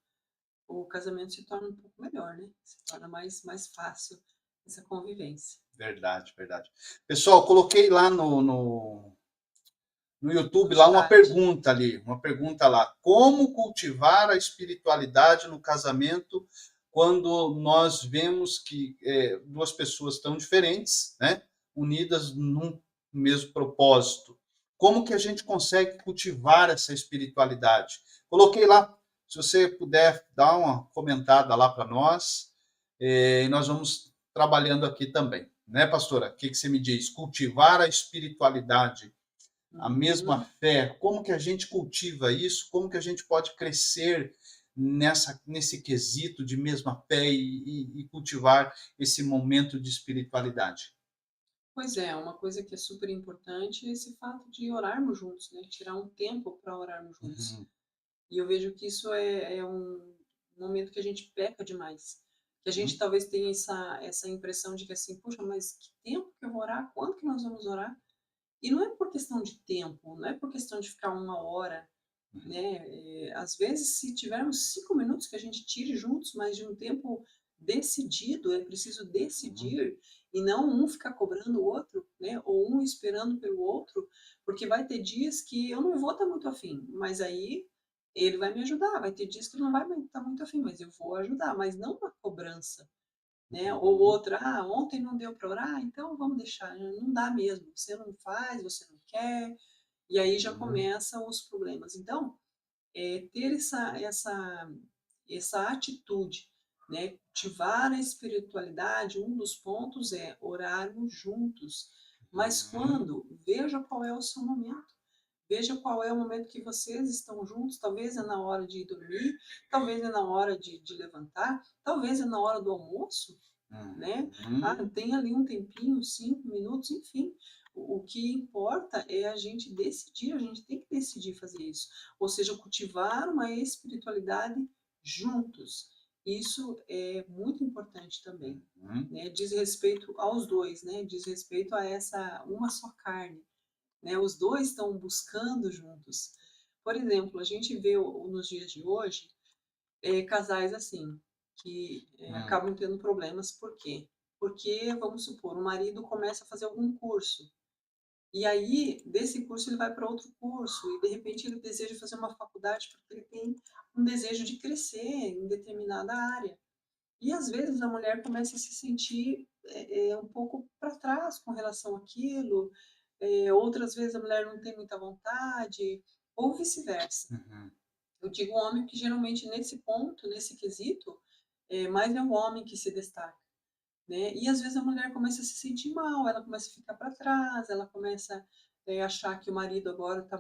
o casamento se torna um pouco melhor, né? Se torna mais fácil essa convivência. verdade, verdade. Pessoal, coloquei lá no No YouTube lá chat. uma pergunta lá. Como cultivar a espiritualidade no casamento quando nós vemos que duas pessoas tão diferentes, né, unidas num mesmo propósito? Como que a gente consegue cultivar essa espiritualidade? Coloquei lá, se você puder dar uma comentada lá para nós, e nós vamos trabalhando aqui também, né, pastora? O que que você me diz? Cultivar a espiritualidade, a mesma Uhum. fé, como que a gente cultiva isso, como que a gente pode crescer nesse quesito de mesma fé e cultivar esse momento de espiritualidade. Pois é, uma coisa que é super importante é esse fato de orarmos juntos, né, tirar um tempo para orarmos juntos. Uhum, E eu vejo que isso é um momento que a gente peca demais. Que a gente uhum, talvez tenha essa impressão de que assim, puxa, mas que tempo que eu vou orar? Quando que nós vamos orar? E não é por questão de tempo, não é por questão de ficar uma hora, uhum, né? Às vezes, se tivermos 5 minutos que a gente tire juntos, mas de um tempo decidido, é preciso uhum, decidir e não um ficar cobrando o outro, né? Ou um esperando pelo outro, porque vai ter dias que eu não vou estar muito afim, mas aí ele vai me ajudar. Vai ter dias que ele não vai estar muito afim, mas eu vou ajudar, mas não uma cobrança, né? Ou uhum, outra, ontem não deu para orar, então vamos deixar, não dá mesmo. Você não faz, você não quer, e aí já uhum, começam os problemas. Então, ter essa atitude, né? Cultivar a espiritualidade, um dos pontos é orarmos juntos. Mas uhum, quando? Veja qual é o seu momento. Veja qual é o momento que vocês estão juntos. Talvez é na hora de dormir, talvez é na hora de levantar, talvez é na hora do almoço, né? uhum, Tem ali um tempinho, 5 minutos, enfim. O que importa é a gente decidir, a gente tem que decidir fazer isso. Ou seja, cultivar uma espiritualidade juntos. Isso é muito importante também, uhum. né? Diz respeito aos dois, né? Diz respeito a essa uma só carne, né? Os dois estão buscando juntos. Por exemplo, a gente vê nos dias de hoje casais assim, que Hum, acabam tendo problemas. Por quê? Porque, vamos supor, o marido começa a fazer algum curso, e aí, desse curso, ele vai para outro curso, e de repente ele deseja fazer uma faculdade porque ele tem um desejo de crescer em determinada área. E às vezes a mulher começa a se sentir um pouco para trás com relação àquilo, outras vezes a mulher não tem muita vontade, ou vice-versa. uhum. Eu digo homem que geralmente nesse ponto, nesse quesito, mais é o homem que se destaca, né? E às vezes a mulher começa a se sentir mal, ela começa a ficar para trás, ela começa a achar que o marido agora está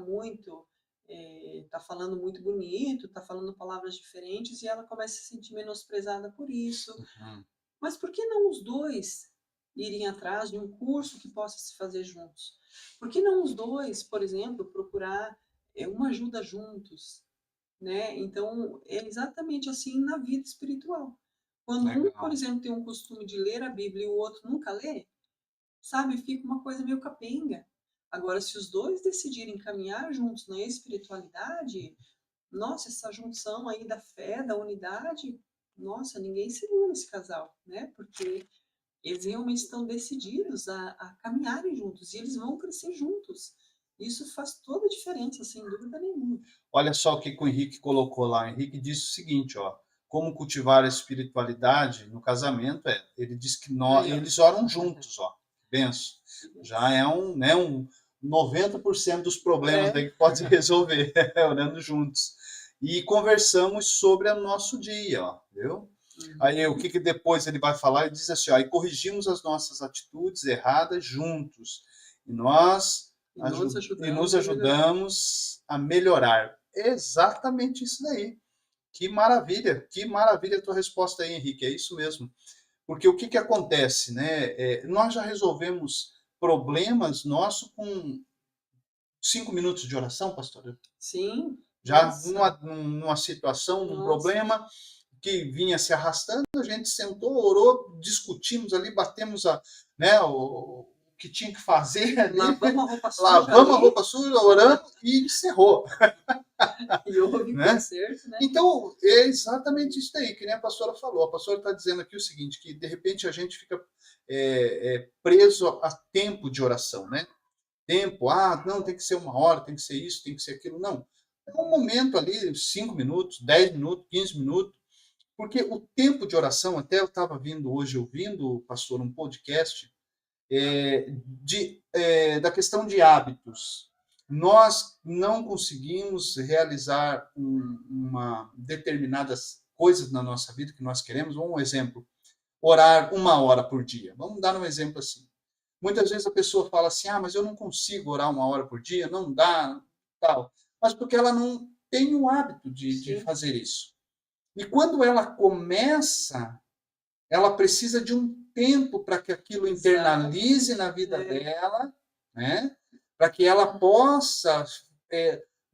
falando muito bonito, está falando palavras diferentes e ela começa a se sentir menosprezada por isso. Uhum. Mas por que não os dois irem atrás de um curso que possa se fazer juntos? Por que não os dois, por exemplo, procurar uma ajuda juntos, né? Então, é exatamente assim na vida espiritual. Quando um, por Legal. exemplo, tem um costume de ler a Bíblia e o outro nunca lê, sabe, fica uma coisa meio capenga. Agora, se os dois decidirem caminhar juntos na espiritualidade, nossa, essa junção aí da fé, da unidade, nossa, ninguém segura esse casal, né? Porque eles realmente estão decididos a caminharem juntos e eles vão crescer juntos. Isso faz toda a diferença, sem dúvida nenhuma. Olha só o que que o Henrique colocou lá. O Henrique disse o seguinte, ó, como cultivar a espiritualidade no casamento é, ele diz que Aí, ó. eles oram juntos, ó. Benção. Que Já benção. é um 90% dos problemas É. daí que pode resolver orando juntos. E conversamos sobre o nosso dia, ó, viu? Aí o que Uhum. que depois ele vai falar? Ele diz assim, ó, e corrigimos as nossas atitudes erradas juntos. E nós E nos e nos ajudamos a melhorar. ajudamos a melhorar. Exatamente isso daí. Que maravilha a tua resposta aí, Henrique. É isso mesmo. Porque o que que acontece, né? Nós já resolvemos problemas nossos com 5 minutos de oração, pastor. Sim, Já nossa, numa situação, num nossa. problema que vinha se arrastando, a gente sentou, orou, discutimos ali, batemos né, o que tinha que fazer ali, Lavamos a roupa suja lavamos a ali roupa suja, oramos e encerrou, e houve né? conserto, né? Então, é exatamente isso aí, que nem a pastora falou. A pastora está dizendo aqui o seguinte, que de repente a gente fica preso a tempo de oração, né? Tempo, não, tem que ser 1 hora, tem que ser isso, tem que ser aquilo. Não. É um momento ali, 5 minutos, 10 minutos, 15 minutos, porque o tempo de oração, até eu estava vindo hoje, ouvindo, pastor, um podcast da questão de hábitos. Nós não conseguimos realizar uma determinadas coisas na nossa vida que nós queremos. Um exemplo, orar 1 hora por dia. Vamos dar um exemplo assim. Muitas vezes a pessoa fala assim, mas eu não consigo orar 1 hora por dia, não dá, tal. Mas porque ela não tem o hábito de Sim, fazer isso. E quando ela começa, ela precisa de um tempo para que aquilo internalize na vida É. dela, né? Para que ela possa,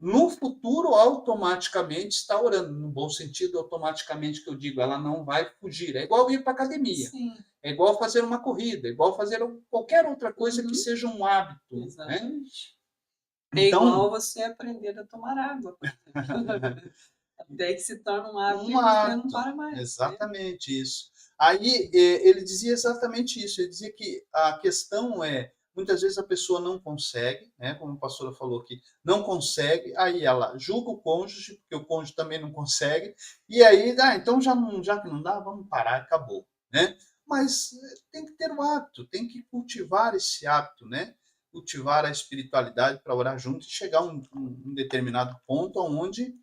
no futuro, automaticamente estar orando, no bom sentido, automaticamente que eu digo, ela não vai fugir. É igual ir para academia, Sim. é igual fazer uma corrida, é igual fazer qualquer outra coisa que Uhum. seja um hábito, né? Exatamente. É Então, igual você aprender a tomar água, por exemplo. Até que se torna um hábito um e você não hábito, para mais, né. exatamente isso. Aí, ele dizia exatamente isso, ele dizia que a questão é, muitas vezes a pessoa não consegue, né, como a pastora falou aqui, não consegue, aí ela julga o cônjuge, porque o cônjuge também não consegue, e aí, então já que não dá, vamos parar, acabou, né. Mas tem que ter o hábito, tem que cultivar esse hábito, né, cultivar a espiritualidade para orar junto e chegar a um determinado ponto onde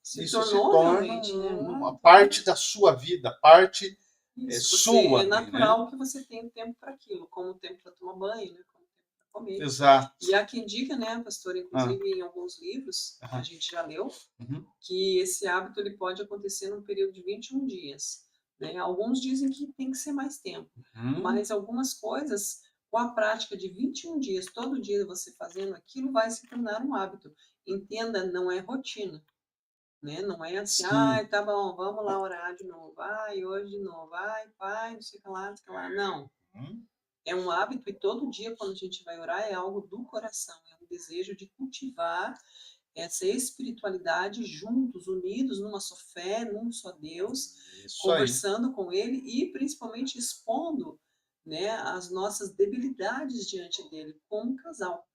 Se isso se tornou torna realmente, né, um uma hábito, né. parte da sua vida, parte Isso, você sua é ali, né? natural que você tenha tempo para aquilo, como tempo para tomar banho, né, como tempo para comer. Exato. E há quem diga, né, pastora, Ah, inclusive em alguns livros que a aham, gente já leu, uhum, que esse hábito ele pode acontecer num período de 21 dias, né. Alguns dizem que tem que ser mais tempo, uhum. mas algumas coisas, com a prática de 21 dias, todo dia você fazendo aquilo, vai se tornar um hábito. Entenda, não é rotina, né, não é assim: Sim. "Ai, tá bom, vamos lá orar de novo. Ai, hoje de novo. Ai, pai, não sei o que lá, não sei o que lá". Não, Uhum. é um hábito e todo dia quando a gente vai orar é algo do coração, é um desejo de cultivar essa espiritualidade juntos, unidos numa só fé, num só Deus, Isso aí. conversando com Ele e principalmente expondo, né, as nossas debilidades diante dele, como casal.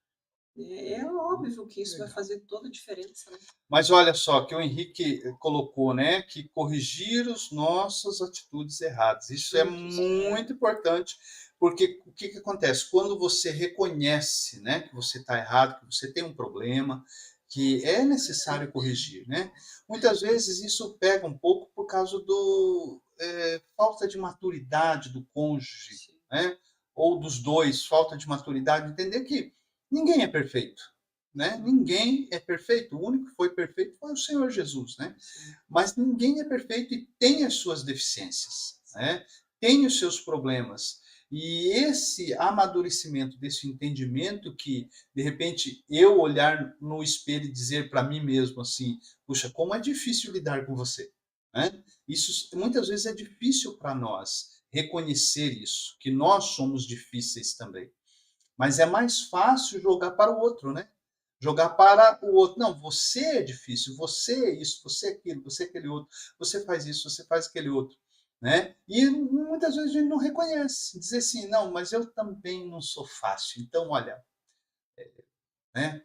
É Uhum. óbvio que Que isso vai legal. fazer toda a diferença, né? Mas olha só, que o Henrique colocou, né, que corrigir as nossas atitudes erradas. Isso é Juntos. É. muito importante, porque o que que acontece? Quando você reconhece, né, que você está errado, que você tem um problema, que é necessário corrigir, né? Muitas vezes isso pega um pouco por causa do falta de maturidade do cônjuge, Sim, né? Ou dos dois, falta de maturidade, entender que ninguém é perfeito, né? sim, Ninguém é perfeito. O único que foi perfeito foi o Senhor Jesus, né? sim, Mas ninguém é perfeito e tem as suas deficiências, né? Tem os seus problemas. E esse amadurecimento, desse entendimento que, de repente, eu olhar no espelho e dizer para mim mesmo assim, puxa, como é difícil lidar com você, né? Isso muitas vezes é difícil para nós reconhecer isso, que nós somos difíceis também. Mas é mais fácil jogar para o outro, né? Jogar para o outro. Não, você é difícil, você é isso, você é aquilo, você é aquele outro, você faz isso, você faz aquele outro. Né? E muitas vezes a gente não reconhece. Dizer assim, não, mas eu também não sou fácil. Então, olha, né?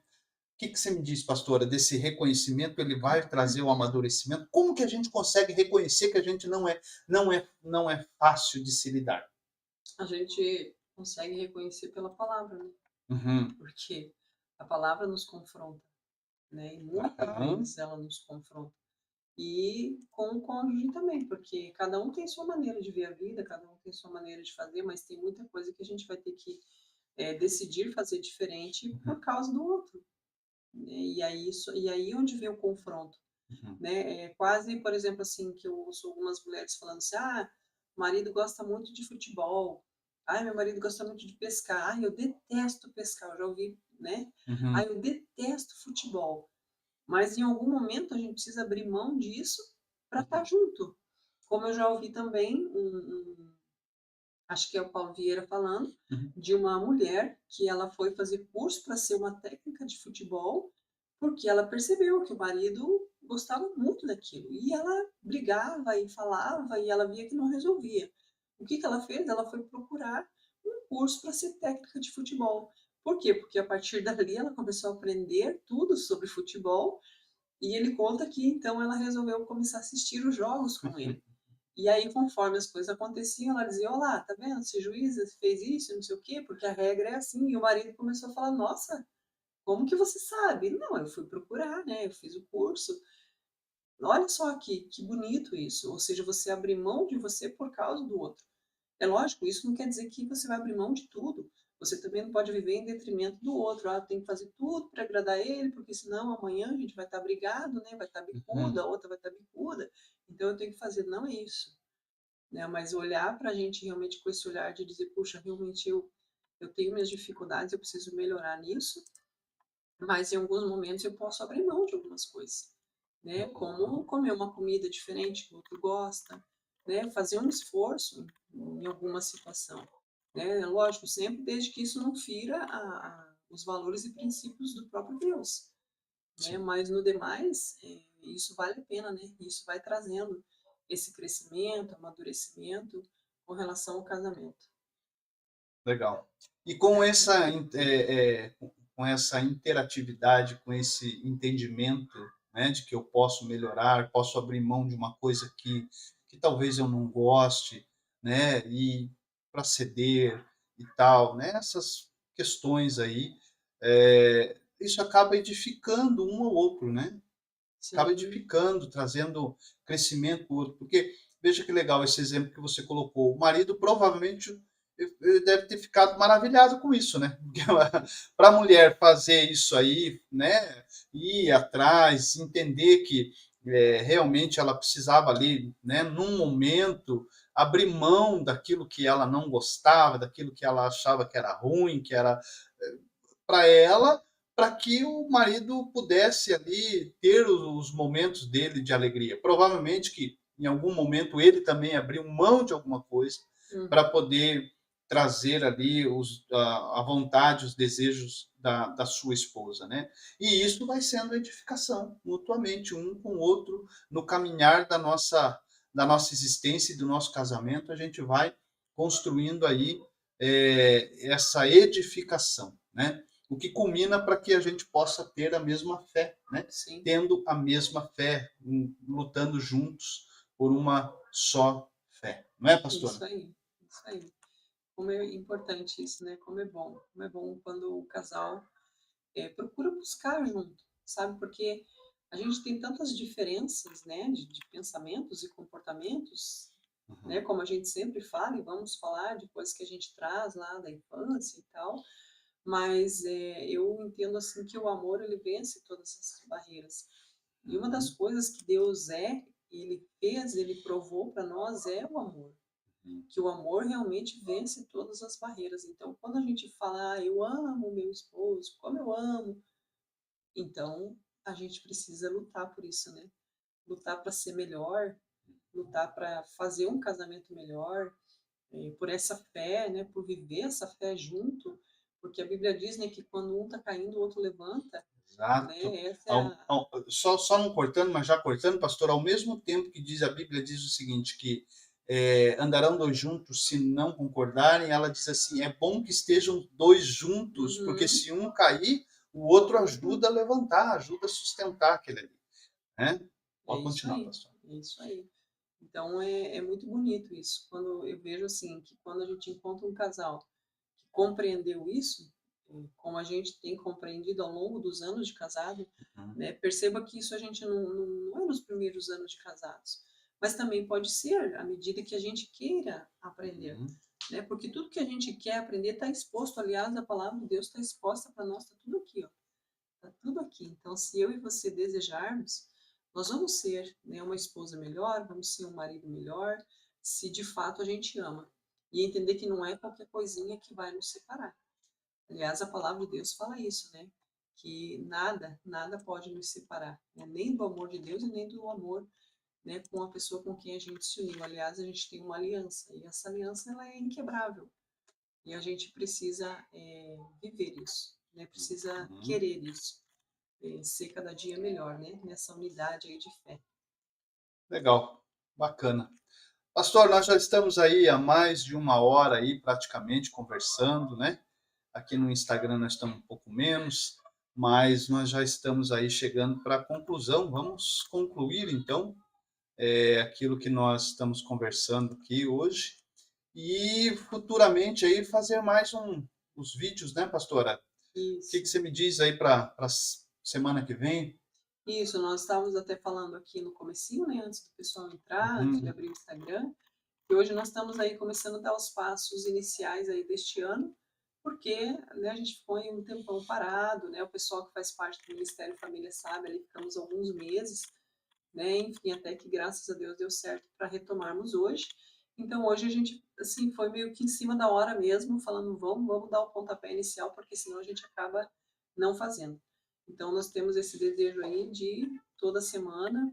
O que você me diz, pastora, desse reconhecimento? Ele vai trazer o amadurecimento? Como que a gente consegue reconhecer que a gente não é fácil de se lidar? a gente consegue reconhecer pela palavra, né? Uhum. Porque a palavra nos confronta, né? E muitas Aham. vezes ela nos confronta. E com o cônjuge também, porque cada um tem sua maneira de ver a vida, cada um tem sua maneira de fazer, mas tem muita coisa que a gente vai ter que decidir fazer diferente Uhum. por causa do outro, né? E aí onde vem o confronto, Uhum. né? É quase, por exemplo, assim, que eu ouço algumas mulheres falando assim, ah, o marido gosta muito de futebol, ai, meu marido gosta muito de pescar, ai, eu detesto pescar, eu já ouvi, né? Uhum. Ai, eu detesto futebol. Mas em algum momento a gente precisa abrir mão disso para estar Uhum. junto. Como eu já ouvi também, acho que é o Paulo Vieira falando, Uhum. de uma mulher que ela foi fazer curso para ser uma técnica de futebol, porque ela percebeu que o marido gostava muito daquilo. E ela brigava e falava e ela via que não resolvia. O que ela fez? Ela foi procurar um curso para ser técnica de futebol. Por quê? Porque a partir dali ela começou a aprender tudo sobre futebol e ele conta que então ela resolveu começar a assistir os jogos com ele. E aí, conforme as coisas aconteciam, ela dizia: Olá, tá vendo? Esse juiz fez isso, não sei o quê, porque a regra é assim. E o marido começou a falar: Nossa, como que você sabe? Não, eu fui procurar, né? Eu fiz o curso. Olha só que bonito isso. Ou seja, você abrir mão de você por causa do outro. É lógico, isso não quer dizer que você vai abrir mão de tudo. Você também não pode viver em detrimento do outro. Ah, tem que fazer tudo para agradar ele, porque senão amanhã a gente vai estar brigado, né? Vai estar bicuda, Uhum. a outra vai estar bicuda. Então eu tenho que fazer. Não é isso. né, mas olhar para a gente realmente com esse olhar de dizer: "Puxa, realmente eu tenho minhas dificuldades, eu preciso melhorar nisso", mas em alguns momentos eu posso abrir mão de algumas coisas, né, Uhum. como comer uma comida diferente que o outro gosta, né, fazer um esforço em alguma situação, né, lógico, sempre desde que isso não fira a os valores e princípios do próprio Deus, né, Sim, mas no demais, isso vale a pena, né, isso vai trazendo esse crescimento, amadurecimento com relação ao casamento. legal. E com essa com essa interatividade, com esse entendimento, né, de que eu posso melhorar, posso abrir mão de uma coisa que talvez eu não goste, né, e para ceder e tal, né, essas questões aí, isso acaba edificando um ao outro, né? Acaba Sim, edificando, trazendo crescimento para o outro. Porque, veja que legal esse exemplo que você colocou. O marido provavelmente ele deve ter ficado maravilhado com isso, né? Para a mulher fazer isso aí, né? Ir atrás, entender que realmente ela precisava ali, né? Num momento, abrir mão daquilo que ela não gostava, daquilo que ela achava que era ruim, que era para ela, para que o marido pudesse ali ter os momentos dele de alegria. Provavelmente que em algum momento ele também abriu mão de alguma coisa para uhum, poder trazer ali a vontade, os desejos da sua esposa, né? E isso vai sendo edificação mutuamente, um com o outro, no caminhar da nossa existência e do nosso casamento, a gente vai construindo aí essa edificação, né? O que culmina para que a gente possa ter a mesma fé, né? sim. Tendo a mesma fé, lutando juntos por uma só fé. Não é, pastora? Isso aí, isso aí. Como é importante isso, né, como é bom quando o casal, procura buscar junto, sabe, porque a gente tem tantas diferenças, né, de pensamentos e comportamentos, né, Uhum. como a gente sempre fala, e vamos falar de coisas que a gente traz lá da infância e tal, mas, eu entendo, assim, que o amor ele vence todas essas barreiras. E uma das Uhum. coisas que Deus ele fez, ele provou para nós é o amor. Uhum. Que o amor realmente vence todas as barreiras. Então, quando a gente fala: "Ah, eu amo meu esposo, como eu amo", então a gente precisa lutar por isso, né. Lutar para ser melhor, lutar para fazer um casamento melhor, por essa fé, né, por viver essa fé junto, porque a Bíblia diz, né, que quando um está caindo, o outro levanta, Exato. né, essa é a Só não cortando, mas já cortando, pastor, ao mesmo tempo que diz a Bíblia diz o seguinte, que andarão dois juntos se não concordarem, ela diz assim, é bom que estejam dois juntos, porque uhum, se um cair, o outro ajuda a levantar, ajuda a sustentar aquele ali, né? é Pode isso continuar, aí, pastor. é isso aí. Então é muito bonito isso, quando eu vejo, assim, que quando a gente encontra um casal que compreendeu isso, como a gente tem compreendido ao longo dos anos de casado, Uhum. né, perceba que isso a gente não é nos primeiros anos de casados, mas também pode ser à medida que a gente queira aprender, Uhum. né, porque tudo que a gente quer aprender está exposto, aliás, a palavra de Deus está exposta para nós, está tudo aqui, ó. Tá tudo aqui. Então, se eu e você desejarmos, nós vamos ser, né, uma esposa melhor, vamos ser um marido melhor, se de fato a gente ama. E entender que não é qualquer coisinha que vai nos separar. Aliás, a palavra de Deus fala isso, né? Que nada pode nos separar, né? Nem do amor de Deus e nem do amor, né, com a pessoa com quem a gente se uniu. Aliás, a gente tem uma aliança e essa aliança ela é inquebrável. E a gente precisa viver isso, né? Precisa Uhum. querer isso, ser cada dia melhor, né? Nessa unidade aí de fé. Legal, bacana. Pastor, nós já estamos aí há mais de uma hora aí praticamente conversando, né? Aqui no Instagram nós estamos um pouco menos, mas nós já estamos aí chegando para a conclusão. Vamos concluir então aquilo que nós estamos conversando aqui hoje e futuramente aí fazer mais os vídeos, né, pastora? O que Isso. você me diz aí para a semana que vem? Isso, nós estávamos até falando aqui no comecinho, né, antes do pessoal entrar, antes de Uhum, abrir o Instagram, e hoje nós estamos aí começando a dar os passos iniciais aí deste ano, porque, né, a gente ficou aí um tempão parado, né, o pessoal que faz parte do Ministério Família sabe, ali ficamos alguns meses, né, enfim, até que graças a Deus deu certo para retomarmos hoje. Então hoje a gente, assim, foi meio que em cima da hora mesmo, falando: "Vamos dar o pontapé inicial, porque senão a gente acaba não fazendo". Então nós temos esse desejo aí de toda semana,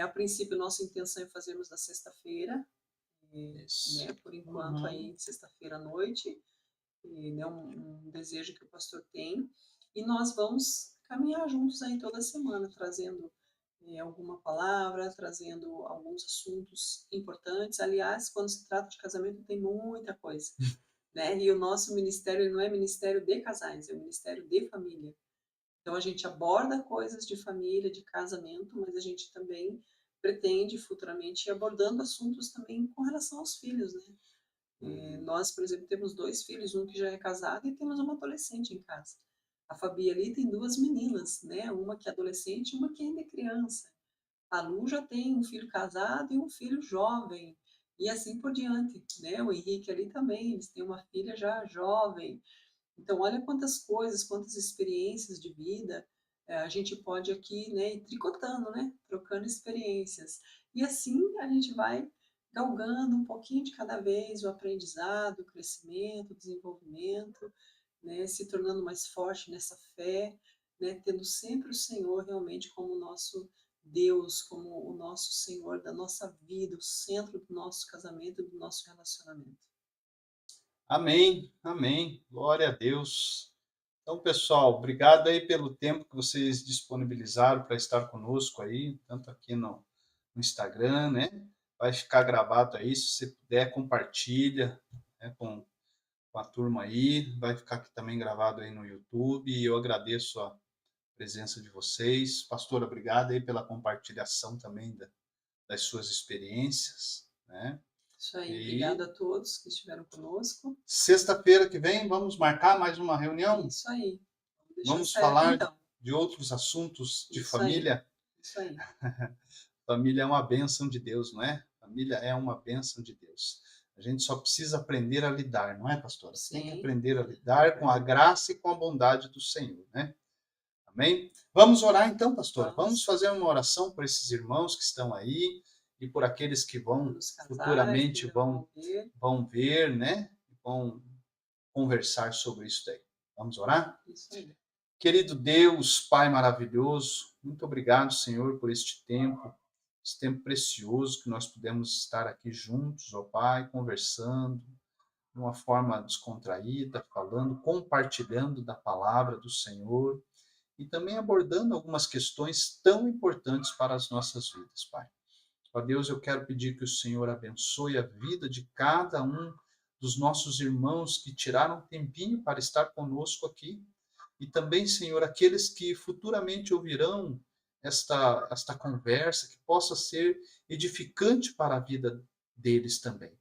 a princípio nossa intenção é fazermos na sexta-feira, Isso. né, por enquanto Uhum. aí sexta-feira à noite, né, um desejo que o pastor tem, e nós vamos caminhar juntos aí toda semana, trazendo alguma palavra, trazendo alguns assuntos importantes. Aliás, quando se trata de casamento, tem muita coisa, né? E o nosso ministério ele não é ministério de casais, é um ministério de família. Então a gente aborda coisas de família, de casamento, mas a gente também pretende futuramente ir abordando assuntos também com relação aos filhos, né? Uhum. Nós, por exemplo, temos 2 filhos, um que já é casado e temos uma adolescente em casa. A Fabi ali tem 2 meninas, né, uma que é adolescente e uma que ainda é criança. A Lu já tem um filho casado e um filho jovem, e assim por diante, né. O Henrique ali também, eles têm uma filha já jovem. Então olha quantas coisas, quantas experiências de vida, a gente pode aqui, né, ir tricotando, né, trocando experiências. E assim a gente vai galgando um pouquinho de cada vez o aprendizado, o crescimento, o desenvolvimento, né, se tornando mais forte nessa fé, né, tendo sempre o Senhor realmente como o nosso Deus, como o nosso Senhor da nossa vida, o centro do nosso casamento, do nosso relacionamento. Amém, amém. Glória a Deus. Então, pessoal, obrigado aí pelo tempo que vocês disponibilizaram para estar conosco aí, tanto aqui no Instagram, né? Vai ficar gravado aí, se você puder, compartilha, né, com a turma aí. Vai ficar aqui também gravado aí no YouTube. E eu agradeço a presença de vocês. Pastor, obrigado aí pela compartilhação também das suas experiências, né? Isso aí, obrigado E a todos que estiveram conosco. sexta-feira que vem vamos marcar mais uma reunião. Isso aí, vamos deixar Vamos certo falar então. de outros assuntos de Isso aí, família. isso aí. Família é uma bênção de Deus, não é? Família é uma bênção de Deus. A gente só precisa aprender a lidar, não é, pastora? Tem que Sim, aprender a lidar com a graça e com a bondade do Senhor, né? Amém? Vamos orar então, pastora. Vamos vamos. fazer uma oração por esses irmãos que estão aí e por aqueles que vão Pelos casais que futuramente ainda vão ver. vão ver, né? Vão conversar sobre isso daí. Vamos orar? Isso aí. Querido Deus, Pai maravilhoso, muito obrigado, Senhor, por este tempo, esse tempo precioso que nós pudemos estar aqui juntos, ó Pai, conversando de uma forma descontraída, falando, compartilhando da palavra do Senhor e também abordando algumas questões tão importantes para as nossas vidas, Pai. Ó Deus, eu quero pedir que o Senhor abençoe a vida de cada um dos nossos irmãos que tiraram um tempinho para estar conosco aqui e também, Senhor, aqueles que futuramente ouvirão esta conversa, que possa ser edificante para a vida deles também.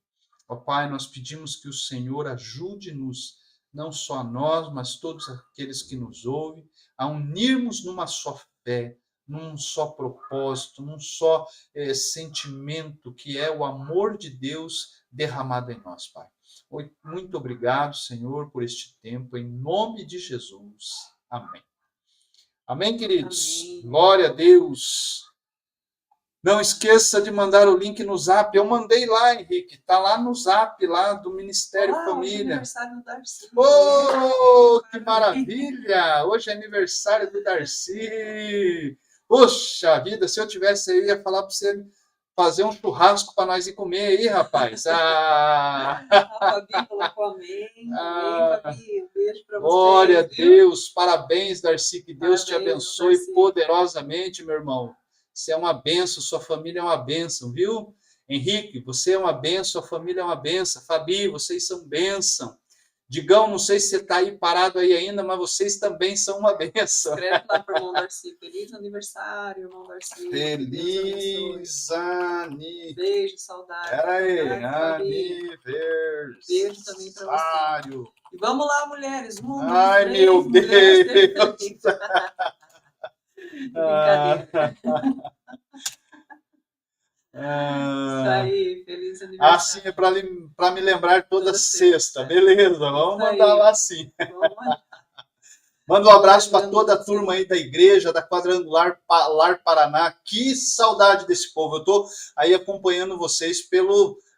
Ó Pai, nós pedimos que o Senhor ajude-nos, não só a nós, mas todos aqueles que nos ouvem, a unirmos numa só fé, num só propósito, num só sentimento, que é o amor de Deus derramado em nós, Pai. Muito obrigado, Senhor, por este tempo, em nome de Jesus. Amém. Amém, queridos? Amém. Glória a Deus. Não esqueça de mandar o link no Zap. Eu mandei lá, Henrique. Está lá no Zap, lá do Ministério Olá, hoje é Família. aniversário do Darcy. Oh, que Parabéns. maravilha! Hoje é aniversário do Darcy. Poxa vida, se eu tivesse aí, eu ia falar para você fazer um churrasco para nós ir comer aí, rapaz. A Fabi colocou amém. Amém, Ah, Fabi. Um beijo para glória a vocês, viu? Deus, parabéns, Darcy, que Deus te Parabéns, viu, abençoe Darcy? poderosamente, meu irmão. Você é uma benção, sua família é uma benção, viu? Henrique, você é uma benção, sua família é uma benção. Fabi, vocês são bênção. Digão, não sei se você está aí parado aí ainda, mas vocês também são uma benção. Escreve lá para o irmão Darcy. Feliz aniversário, irmão Darcy. Que Deus abençoe. Feliz aniversário. Beijo, saudade. Pera aí, Saudade, Fabi. Beijo também para você. aniversário. E vamos lá, mulheres. Um, dois, Ai, três. meu Mulheres, Deus. feliz. Ah, Brincadeira. Isso ah, aí. Feliz assim é aniversário. para me lembrar toda Toda sexta. sexta. Beleza, Isso vamos mandar aí. lá sim. Vamos lá. Manda um Vamos abraço para lembrando toda a turma vocês. aí da igreja, da Quadrangular Lar Paraná. Que saudade desse povo. Eu estou aí acompanhando vocês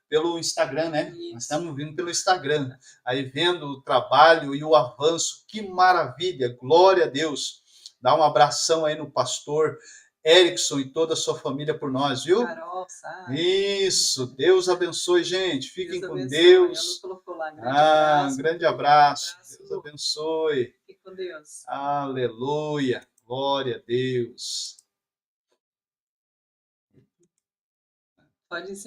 pelo Instagram, né? Nós Isso. estamos vindo pelo Instagram, aí vendo o trabalho e o avanço. Que maravilha, glória a Deus. Dá um abração aí no pastor Erickson e toda a sua família por nós, viu? Carol, Sara. Isso, Deus abençoe, gente. Fiquem Deus com abençoe. Ela Deus. colocou lá, grande Um abraço. grande Lu. abraço. Abraço, Deus Lu. abençoe. Fique com Deus. Aleluia. Glória a Deus. Pode ser.